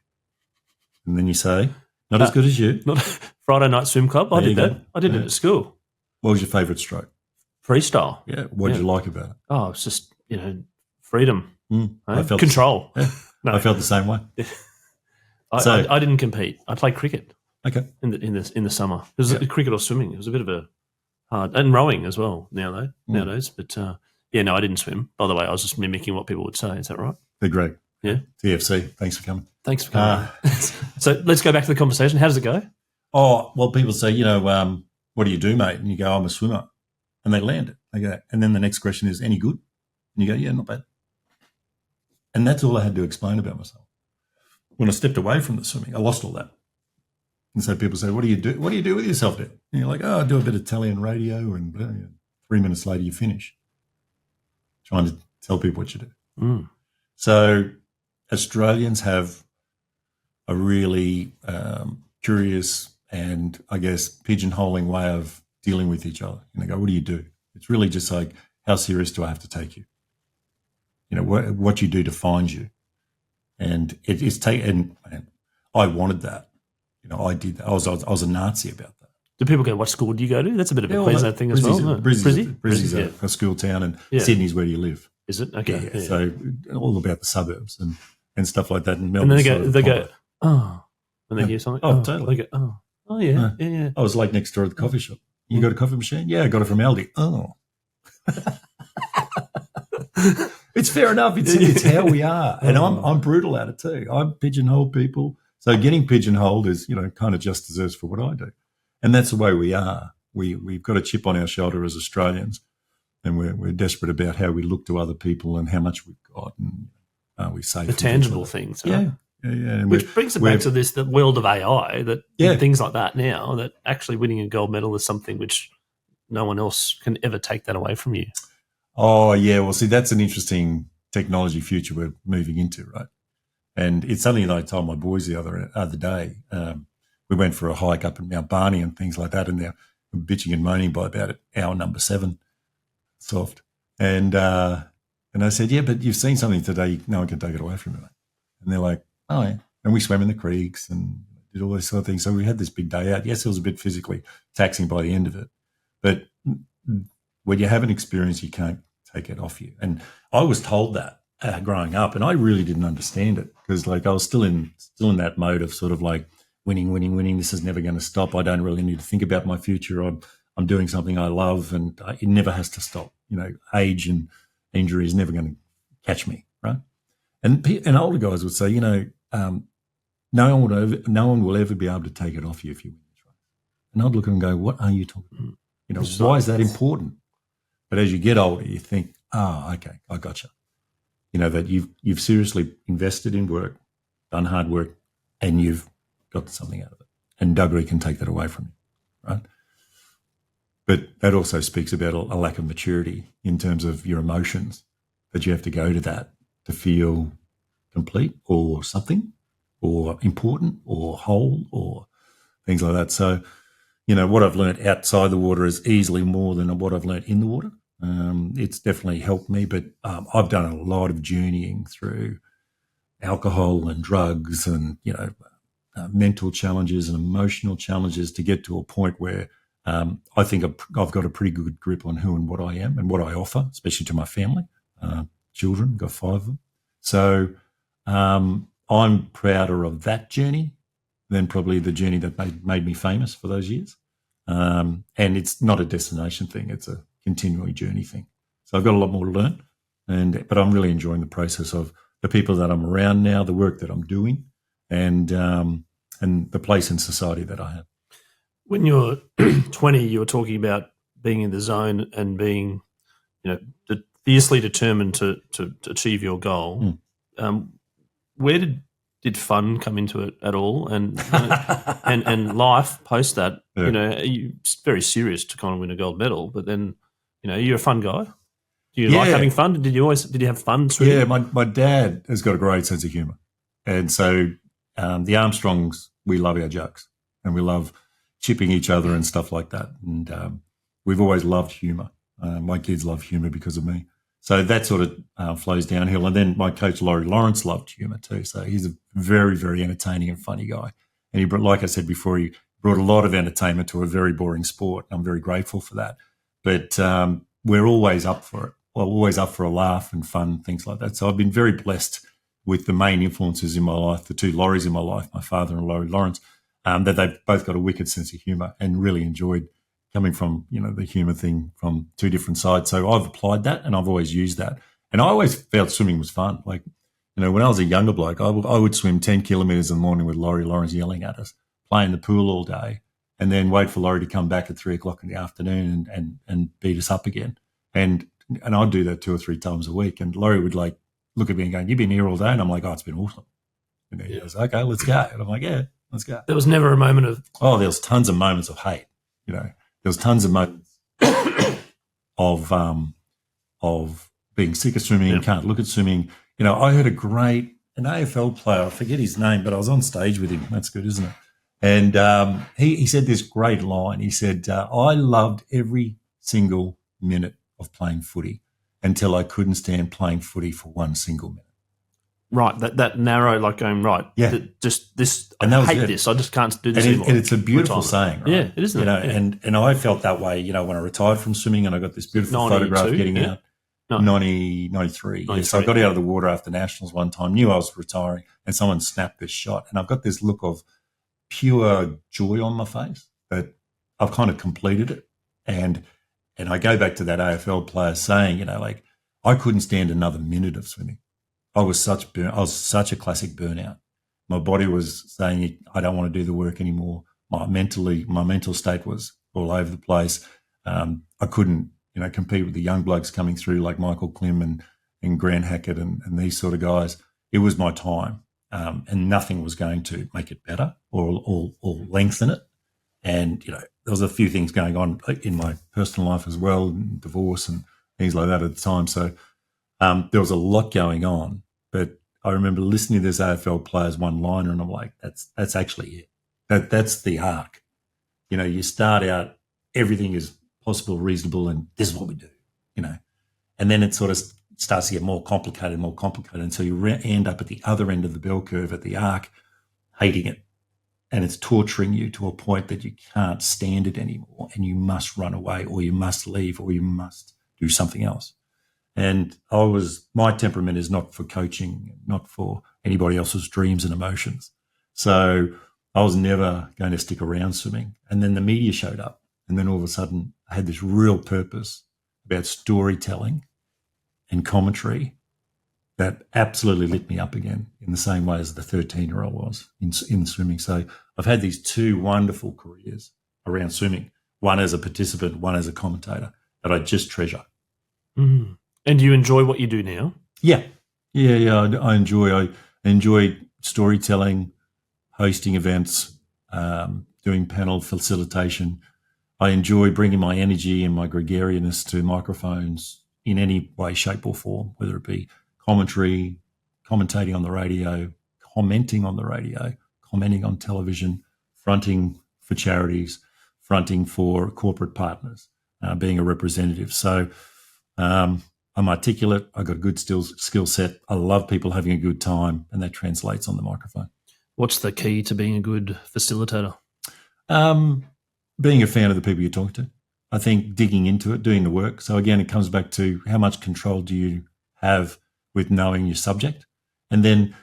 And then you say, not as good as you. Not Friday night swim club. I did that. I did it at school. What was your favourite stroke? Freestyle. Yeah. What did you like about it? Oh, it's just, freedom. I felt control. No. I felt the same way. I didn't compete. I played cricket. Okay. In the summer. It was cricket or swimming. It was a bit of a hard, and rowing as well nowadays. But I didn't swim. By the way, I was just mimicking what people would say. Is that right? They're great. Yeah. TFC. Thanks for coming. Thanks for coming. So let's go back to the conversation. How does it go? Oh, well, people say, what do you do, mate? And you go, I'm a swimmer. And they land it. They go, and then the next question is, any good? And you go, yeah, not bad. And that's all I had to explain about myself. When I stepped away from the swimming, I lost all that. And so people say, what do you do? What do you do with yourself then? And you're like, I do a bit of Italian radio, and 3 minutes later you finish. Trying to tell people what you do. So Australians have a really curious and, I guess, pigeonholing way of dealing with each other. And they go, what do you do? It's really just like, how serious do I have to take you? What you do defines you. And and I wanted that. I did that. I was a Nazi about that. Do people go, what school do you go to? That's a bit of a Queensland thing as well. Brizzy's a school town, and Sydney's where you live. Is it? Okay. Yeah. So all about the suburbs and stuff like that. And then they go, oh, when they hear something. Oh, totally. They go, oh, yeah. I was like next door at the coffee shop. You got a coffee machine? Yeah, I got it from Aldi. Oh. It's fair enough. It's how we are. And I'm brutal at it too. I pigeonhole people. So getting pigeonholed is, kind of just deserves for what I do. And that's the way we are. We've got a chip on our shoulder as Australians, and we're desperate about how we look to other people and how much we've got, and we say the tangible things. Right? Yeah. And which brings it back to the world of AI, that things like that now, that actually winning a gold medal is something which no one else can ever take that away from you. Oh, yeah. Well, see, that's an interesting technology future we're moving into, right? And it's something that I told my boys the other day. We went for a hike up in Mount Barney and things like that, and they're bitching and moaning by about hour number 7, soft. And I said, yeah, but you've seen something today, no one can take it away from you. And they're like, oh, yeah. And we swam in the creeks and did all these sort of things. So we had this big day out. Yes, it was a bit physically taxing by the end of it, but when you have an experience, you can't take it off you. And I was told that growing up, and I really didn't understand it, because I was still in that mode of sort of like winning. This is never going to stop. I don't really need to think about my future. I'm doing something I love, and it never has to stop. Age and injury is never going to catch me, right? And older guys would say, no one will ever be able to take it off you if you win this race. And I'd look at them and go, what are you talking about? Why is that important? But as you get older, you think, okay, I gotcha. That you've seriously invested in work, done hard work, and you've got something out of it. And Dougray can take that away from you, right? But that also speaks about a lack of maturity in terms of your emotions, that you have to go to that to feel complete or something or important or whole or things like that. So, what I've learned outside the water is easily more than what I've learned in the water. It's definitely helped me, but I've done a lot of journeying through alcohol and drugs and, mental challenges and emotional challenges to get to a point where I think I've got a pretty good grip on who and what I am and what I offer, especially to my family, children, got 5 of them. So I'm prouder of that journey than probably the journey that made me famous for those years. And it's not a destination thing. It's a continuing journey thing. So I've got a lot more to learn, but I'm really enjoying the process of the people that I'm around now, the work that I'm doing, and the place in society that I have. When you were 20, you were talking about being in the zone and being, fiercely determined to achieve your goal. Where did fun come into it at all, and life post that? Yeah. You're very serious to kind of win a gold medal, but then you're a fun guy. Do you like having fun? Did you have fun swimming? Yeah, my dad has got a great sense of humour, and so the Armstrongs, we love our jokes and we love chipping each other and stuff like that, and we've always loved humour. My kids love humour because of me. So that sort of flows downhill. And then my coach, Laurie Lawrence, loved humour too. So he's a very, very entertaining and funny guy. And he brought, like I said before, he brought a lot of entertainment to a very boring sport. I'm very grateful for that. But we're always up for it. Well, always up for a laugh and fun, things like that. So I've been very blessed with the main influences in my life, the 2 Lauries in my life, my father and Laurie Lawrence, that they've both got a wicked sense of humour and really enjoyed coming from, the humour thing from 2 different sides. So I've applied that and I've always used that. And I always felt swimming was fun. Like, when I was a younger bloke, I would swim 10 kilometres in the morning with Laurie Lawrence yelling at us, play in the pool all day, and then wait for Laurie to come back at 3 o'clock in the afternoon and beat us up again. And I'd do that 2 or 3 times a week. And Laurie would look at me and go, "You've been here all day?" And I'm like, "Oh, it's been awesome." And he goes, "Okay, let's go." And I'm like, "Yeah, let's go." There was never a moment of... Oh, there was tons of moments of hate, There was tons of moments of being sick of swimming, can't look at swimming. I heard an AFL player, I forget his name, but I was on stage with him. That's good, isn't it? And he said this great line. He said, "I loved every single minute of playing footy until I couldn't stand playing footy for one single minute." Right, that narrow, like going, right, Yeah. just this, And that I was hate it. this, I just can't do this And, anymore. and it's a beautiful saying, right? Yeah, it is, isn't it? Yeah. And I felt that way, when I retired from swimming, and I got this beautiful 92, photograph getting out. No. 93. Yeah. So I got out of the water after Nationals one time, knew I was retiring, and someone snapped this shot. And I've got this look of pure joy on my face that I've kind of completed it. And I go back to that AFL player saying, like, I couldn't stand another minute of swimming. I was such a classic burnout. My body was saying, I don't want to do the work anymore. My mental state was all over the place. I couldn't, compete with the young blokes coming through like Michael Klim and Grant Hackett and these sort of guys. It was my time, and nothing was going to make it better or lengthen it. And, there was a few things going on in my personal life as well, divorce and things like that at the time. So there was a lot going on, but I remember listening to this AFL player's one-liner, and I'm like, that's actually it. That's the arc. You start out, everything is possible, reasonable, and this is what we do, and then it sort of starts to get more complicated until you end up at the other end of the bell curve, at the arc, hating it. And it's torturing you to a point that you can't stand it anymore, and you must run away, or you must leave, or you must do something else. And my temperament is not for coaching, not for anybody else's dreams and emotions. So I was never going to stick around swimming. And then the media showed up, and then all of a sudden I had this real purpose about storytelling and commentary that absolutely lit me up again, in the same way as the 13-year-old was in swimming. So I've had these two wonderful careers around swimming, one as a participant, one as a commentator, that I just treasure. Mm. And do you enjoy what you do now? Yeah. I enjoy storytelling, hosting events, doing panel facilitation. I enjoy bringing my energy and my gregarious to microphones in any way, shape or form, whether it be commentary, commentating on the radio, commenting on the radio, commenting on television, fronting for charities, fronting for corporate partners, being a representative. So I'm articulate. I've got a good skill set. I love people having a good time, and that translates on the microphone. What's the key to being a good facilitator? Being a fan of the people you talk to. I think digging into it, doing the work. So again, it comes back to how much control do you have with knowing your subject, and then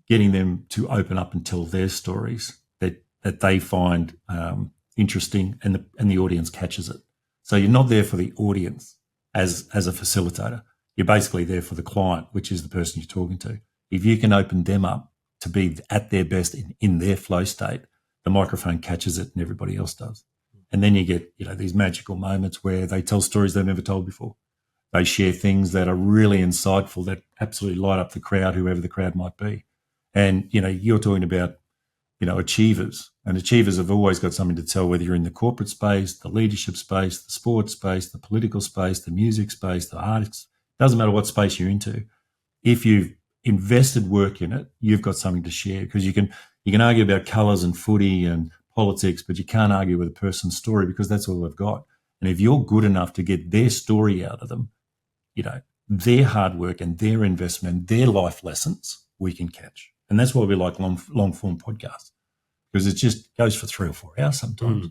getting them to open up and tell their stories that they find interesting, and the audience catches it. So you're not there for the audience as a facilitator. You're basically there for the client, which is the person you're talking to. If you can open them up to be at their best in their flow state, the microphone catches it and everybody else does. And then you get, these magical moments where they tell stories they've never told before. They share things that are really insightful, that absolutely light up the crowd, whoever the crowd might be. And, you're talking about, achievers. And achievers have always got something to tell, whether you're in the corporate space, the leadership space, the sports space, the political space, the music space, the arts. Doesn't matter what space you're into. If you've invested work in it, you've got something to share, because you can argue about colours and footy and politics, but you can't argue with a person's story, because that's all they've got. And if you're good enough to get their story out of them, their hard work and their investment, their life lessons, we can catch. And that's why we like long form podcasts, because it just goes for 3 or 4 hours sometimes.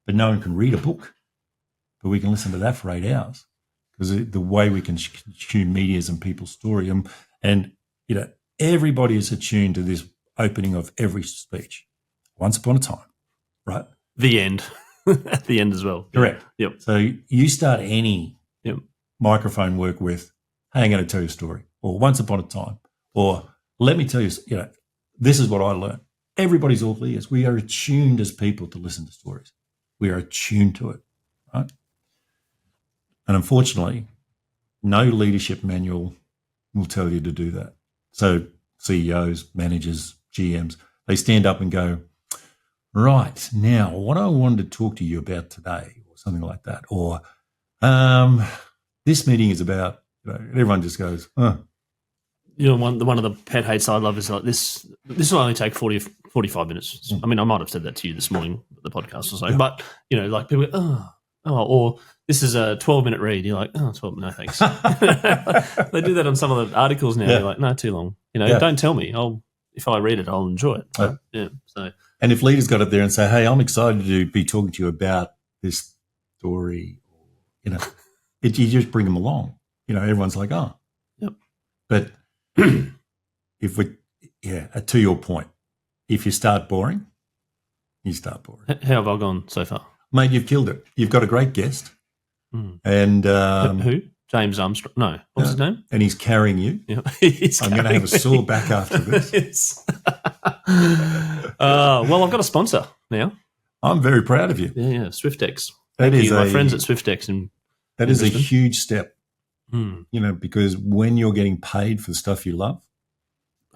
But no one can read a book, but we can listen to that for 8 hours, because the way we can consume medias and people's story. And everybody is attuned to this opening of every speech. Once upon a time, right? The end. At the end as well. Correct. Yep. So you start any microphone work with, hey, I'm going to tell you a story, or once upon a time, or let me tell you, this is what I learned. Everybody's all ears. We are attuned as people to listen to stories. We are attuned to it, right? And unfortunately, no leadership manual will tell you to do that. So CEOs, managers, GMs, they stand up and go, right, now what I wanted to talk to you about today, or something like that. Or this meeting is about, everyone just goes, one of the pet hates I love is like this will only take 45 minutes. I mean, I might have said that to you this morning, the podcast or so, but, like people go, or this is a 12-minute read. You're like, oh, 12, no thanks. They do that on some of the articles now. Yeah. You're like, no, too long. Yeah. Don't tell me. If I read it, I'll enjoy it. Yeah. Yeah. So, and if leaders got it there and say, hey, I'm excited to be talking to you about this story, you just bring them along. Everyone's like, oh. Yep. But to your point, if you start boring, you start boring. How have I gone so far? Mate, you've killed it. You've got a great guest. And who? James Armstrong? No. What's his name? And he's carrying you. Yeah. I'm going to have a sore back after this. Well, I've got a sponsor now. I'm very proud of you. Yeah. Swyftx. My friends at Swyftx. That is a huge step, because when you're getting paid for the stuff you love.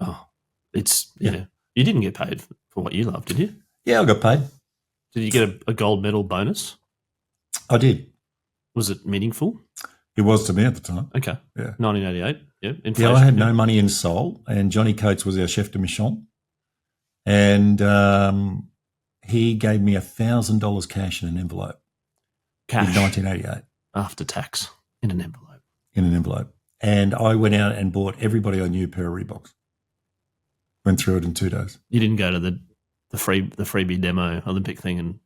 Oh, it's, you didn't get paid for what you love, did you? Yeah, I got paid. Did you get a gold medal bonus? I did. Was it meaningful? It was to me at the time. Okay. Yeah. 1988. Yeah. Inflation. Yeah, I had no money in Seoul, and Johnny Coates was our chef de mission. And he gave me $1,000 cash in an envelope. Cash. In 1988. After tax. In an envelope. In an envelope. And I went out and bought everybody I knew a pair of Reeboks. Went through it in 2 days. You didn't go to the freebie demo Olympic thing and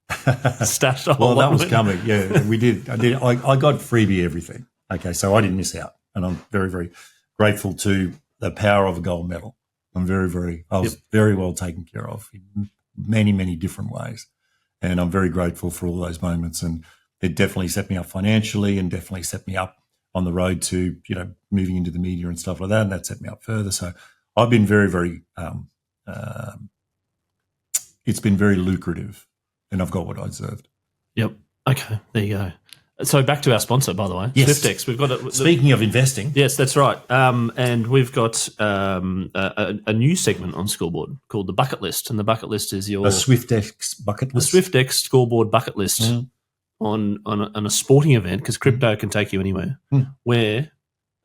stashed a whole Well, lot that was of it. coming. Yeah, we did. I got freebie everything. Okay, so I didn't miss out. And I'm very, very grateful to the power of a gold medal. I was very well taken care of in many, many different ways. And I'm very grateful for all those moments. And it definitely set me up financially and definitely set me up on the road to, moving into the media and stuff like that. And that set me up further. So I've been very, very, it's been very lucrative and I've got what I deserved. Yep. Okay. There you go. So back to our sponsor, by the way, yes. Swyftx. We've got Speaking of investing, yes, that's right. And we've got a new segment on Scoreboard called the Bucket List, and the bucket list is your Swyftx bucket list. The Swyftx Scoreboard bucket list on a sporting event, because crypto can take you anywhere. Where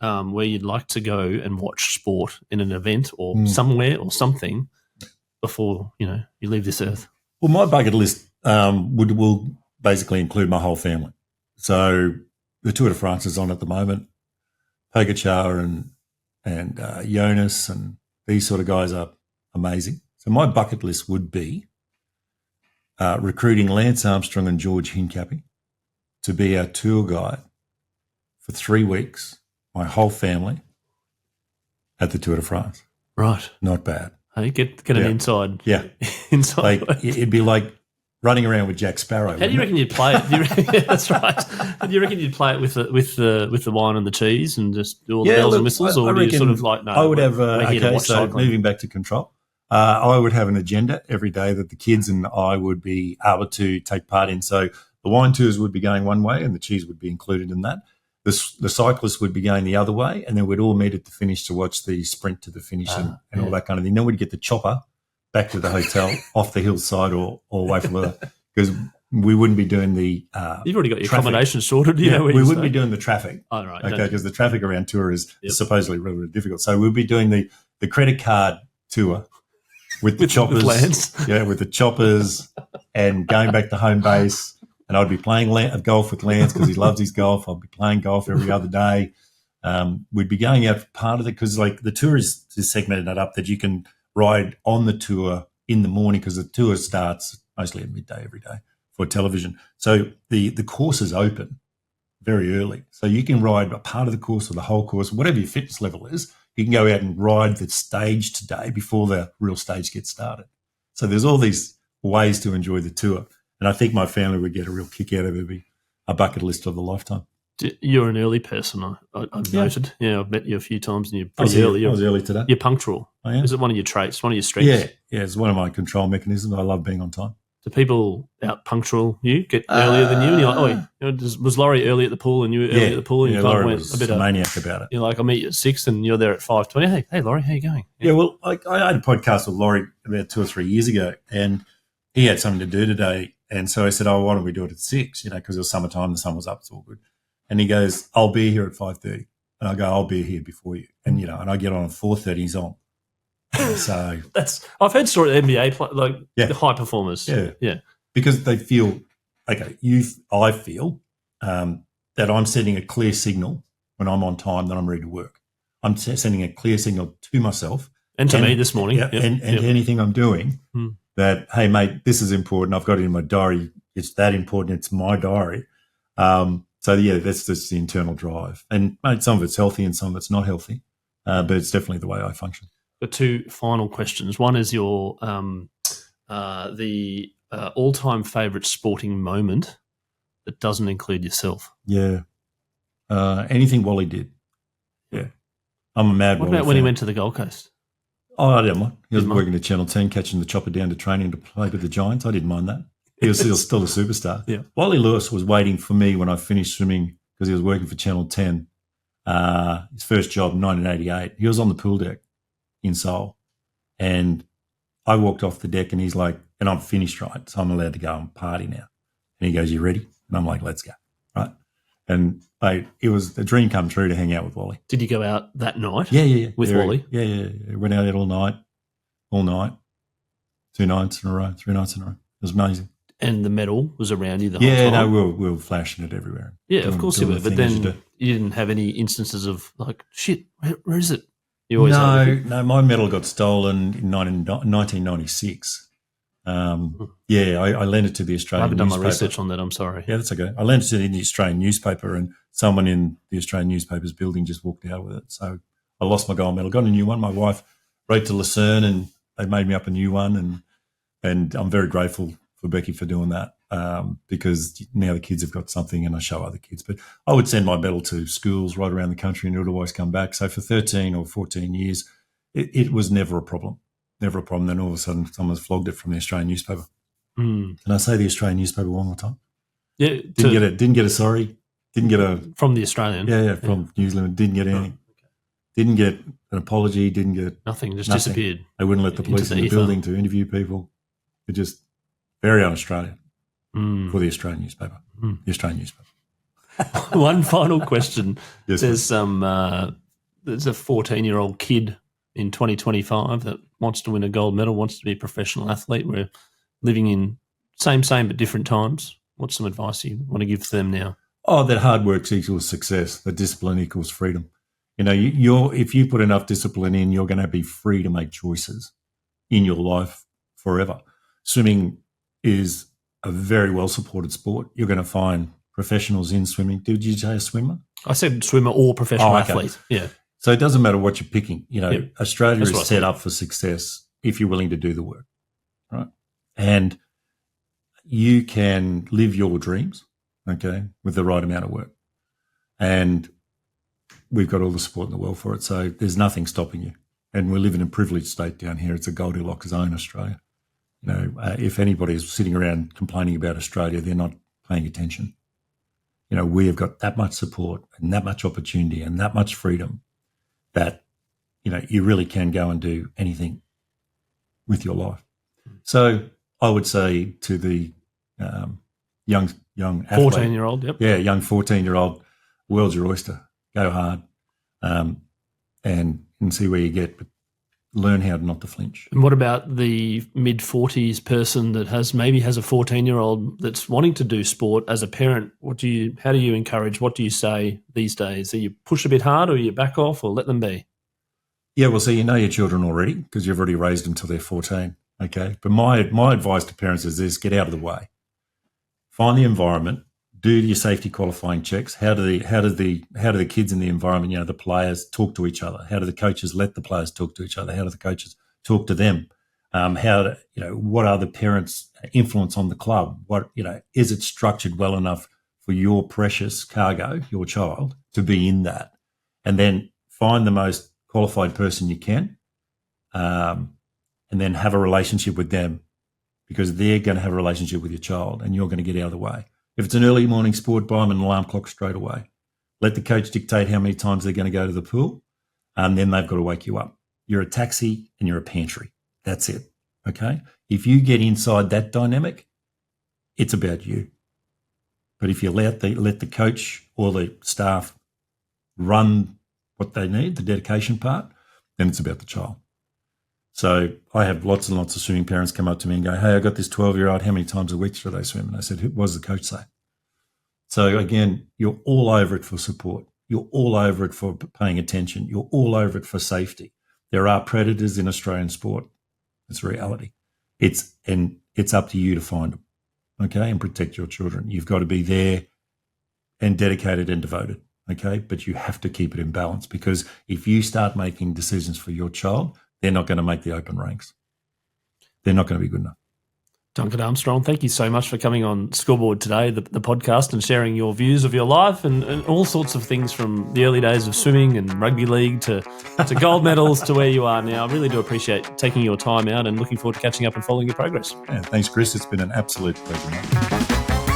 you'd like to go and watch sport in an event or somewhere or something before you leave this earth. Well, my bucket list will basically include my whole family. So the Tour de France is on at the moment. Pogacar and Jonas and these sort of guys are amazing. So my bucket list would be recruiting Lance Armstrong and George Hincapie to be our tour guide for 3 weeks, my whole family, at the Tour de France. Right. Not bad. Hey, get an inside. Yeah. Inside. It'd be like running around with Jack Sparrow. How do you reckon you'd play it? That's right. How do you reckon you'd play it with the wine and the cheese and just do all the bells and whistles, or do you sort of like no? I would have so cycling. moving back to control. I would have an agenda every day that the kids and I would be able to take part in. So the wine tours would be going one way, and the cheese would be included in that. The cyclists would be going the other way, and then we'd all meet at the finish to watch the sprint to the finish and all that kind of thing. Then we'd get the chopper back to the hotel off the hillside or away from there, because we wouldn't be doing the You've already got your traffic. Accommodation sorted. We wouldn't be doing the traffic. Oh, right. Okay, because the traffic around tour is supposedly really, really difficult. So we'll be doing the credit card tour with the choppers. With Lance. Yeah, with the choppers and going back to home base. And I'd be playing golf with Lance because he loves his golf. I'd be playing golf every other day. We'd be going out for part of it because like the tour is segmented that up that you can ride on the tour in the morning, because the tour starts mostly at midday every day for television. So the course is open very early. So you can ride a part of the course or the whole course, whatever your fitness level is. You can go out and ride the stage today before the real stage gets started. So there's all these ways to enjoy the tour. And I think my family would get a real kick out of it. It'd be a bucket list of a lifetime. You're an early person, I've noted. Yeah, I've met you a few times, and you're pretty early. I was early today. You're punctual. I am. Is it one of your traits, one of your strengths? Yeah, it's one of my control mechanisms. I love being on time. Do people out punctual you get earlier than you? And you're like, was Laurie early at the pool and you were early at the pool? And you kind of went was a bit maniac about it. You're like, I'll meet you at 6 and you're there at 5:20. Hey, Laurie, how you going? Yeah, well, I had a podcast with Laurie about 2 or 3 years ago, and he had something to do today. And so I said, why don't we do it at 6? Because it was summertime, the sun was up, it's all good. And he goes, I'll be here at 5:30. And I go, I'll be here before you. And, and I get on at 4:30, he's on. So I've heard stories of NBA the high performers. Yeah. Because they feel, I feel that I'm sending a clear signal when I'm on time that I'm ready to work. I'm sending a clear signal to myself and to me this morning, and anything I'm doing that, hey, mate, this is important. I've got it in my diary. It's that important. It's my diary. So, that's just the internal drive. And, mate, some of it's healthy and some of it's not healthy, but it's definitely the way I function. The two final questions. One is your the all-time favourite sporting moment that doesn't include yourself. Yeah. Anything Wally did. Yeah. I'm a mad Wally What about when fan. he went to the Gold Coast? Oh, I didn't mind. He was working at Channel 10, catching the chopper down to training to play with the Giants. I didn't mind that. He was still a superstar. Yeah. Wally Lewis was waiting for me when I finished swimming because he was working for Channel 10. His first job in 1988. He was on the pool deck in Seoul. And I walked off the deck and he's like, and I'm finished, right? So I'm allowed to go and party now. And he goes, you ready? And I'm like, let's go, right? And it was a dream come true to hang out with Wally. Did you go out that night? Yeah. With Wally? Yeah. Went out all night. 2 nights in a row, 3 nights in a row. It was amazing. And the medal was around you the whole time? Yeah, no, we were flashing it everywhere. Yeah, of course you were. But then you didn't have any instances of like, shit, where is it? You always no, my medal got stolen in 1996. I lent it to the Australian newspaper. I haven't done my research on that, I'm sorry. Yeah, that's okay. I lent it to the Australian newspaper and someone in the Australian newspaper's building just walked out with it. So I lost my gold medal, got a new one. My wife wrote to Lucerne and they made me up a new one and I'm very grateful for Becky for doing that because now the kids have got something and I show other kids. But I would send my medal to schools right around the country and it would always come back. So for 13 or 14 years, it was never a problem. Never a problem. Then all of a sudden someone's flogged it from the Australian newspaper. Can I say the Australian newspaper one more time? Yeah. Didn't get a sorry. Didn't get a... From the Australian? Yeah, from New Zealand. Didn't get anything. Didn't get an apology. Didn't get... Nothing. Just disappeared. They wouldn't let the police in the building to interview people. It just... Very un-Australian for the Australian newspaper. The Australian newspaper. One final question. Yes, there's a 14-year-old kid in 2025 that wants to win a gold medal, wants to be a professional athlete. We're living in same but different times. What's some advice you want to give to them now? Oh, that hard work equals success. That discipline equals freedom. You know, if you put enough discipline in, you're going to be free to make choices in your life forever. Swimming is a very well-supported sport. You're going to find professionals in swimming. Did you say a swimmer? I said swimmer or professional athlete. Yeah. So it doesn't matter what you're picking. You know, Australia is set up for success if you're willing to do the work, right? And you can live your dreams, okay, with the right amount of work. And we've got all the support in the world for it. So there's nothing stopping you. And we live in a privileged state down here. It's a Goldilocks zone, Australia. You know, if anybody is sitting around complaining about Australia, they're not paying attention. You know, we have got that much support and that much opportunity and that much freedom that, you know, you really can go and do anything with your life. So I would say to the young athlete, 14-year-old, yep. Yeah, young 14-year-old, world's your oyster. Go hard and see where you get, but learn how not to flinch. And what about the mid-40s person that maybe has a 14-year-old that's wanting to do sport as a parent? How do you encourage? What do you say these days? Do you push a bit hard or you back off or let them be? Yeah, well, so you know your children already because you've already raised them till they're 14, okay? But my advice to parents is this: get out of the way. Find the environment, do your safety qualifying checks. How do the kids in the environment, you know, the players talk to each other? How do the coaches let the players talk to each other? How do the coaches talk to them? What are the parents' influence on the club? Is it structured well enough for your precious cargo, your child, to be in that? And then find the most qualified person you can, and then have a relationship with them because they're going to have a relationship with your child and you're going to get out of the way. If it's an early morning sport, buy them an alarm clock straight away. Let the coach dictate how many times they're going to go to the pool, and then they've got to wake you up. You're a taxi and you're a pantry. That's it, okay? If you get inside that dynamic, it's about you. But if you let the coach or the staff run what they need, the dedication part, then it's about the child. So I have lots and lots of swimming parents come up to me and go, hey, I got this 12-year-old, how many times a week do they swim? And I said, what does the coach say? So again, you're all over it for support. You're all over it for paying attention. You're all over it for safety. There are predators in Australian sport. It's reality. It's up to you to find them, okay, and protect your children. You've got to be there and dedicated and devoted, okay? But you have to keep it in balance, because if you start making decisions for your child, they're not going to make the open ranks. They're not going to be good enough. Duncan Armstrong, thank you so much for coming on Scoreboard today, the podcast, and sharing your views of your life and all sorts of things, from the early days of swimming and rugby league to gold medals to where you are now. I really do appreciate taking your time out, and looking forward to catching up and following your progress. Yeah, thanks, Chris. It's been an absolute pleasure, mate.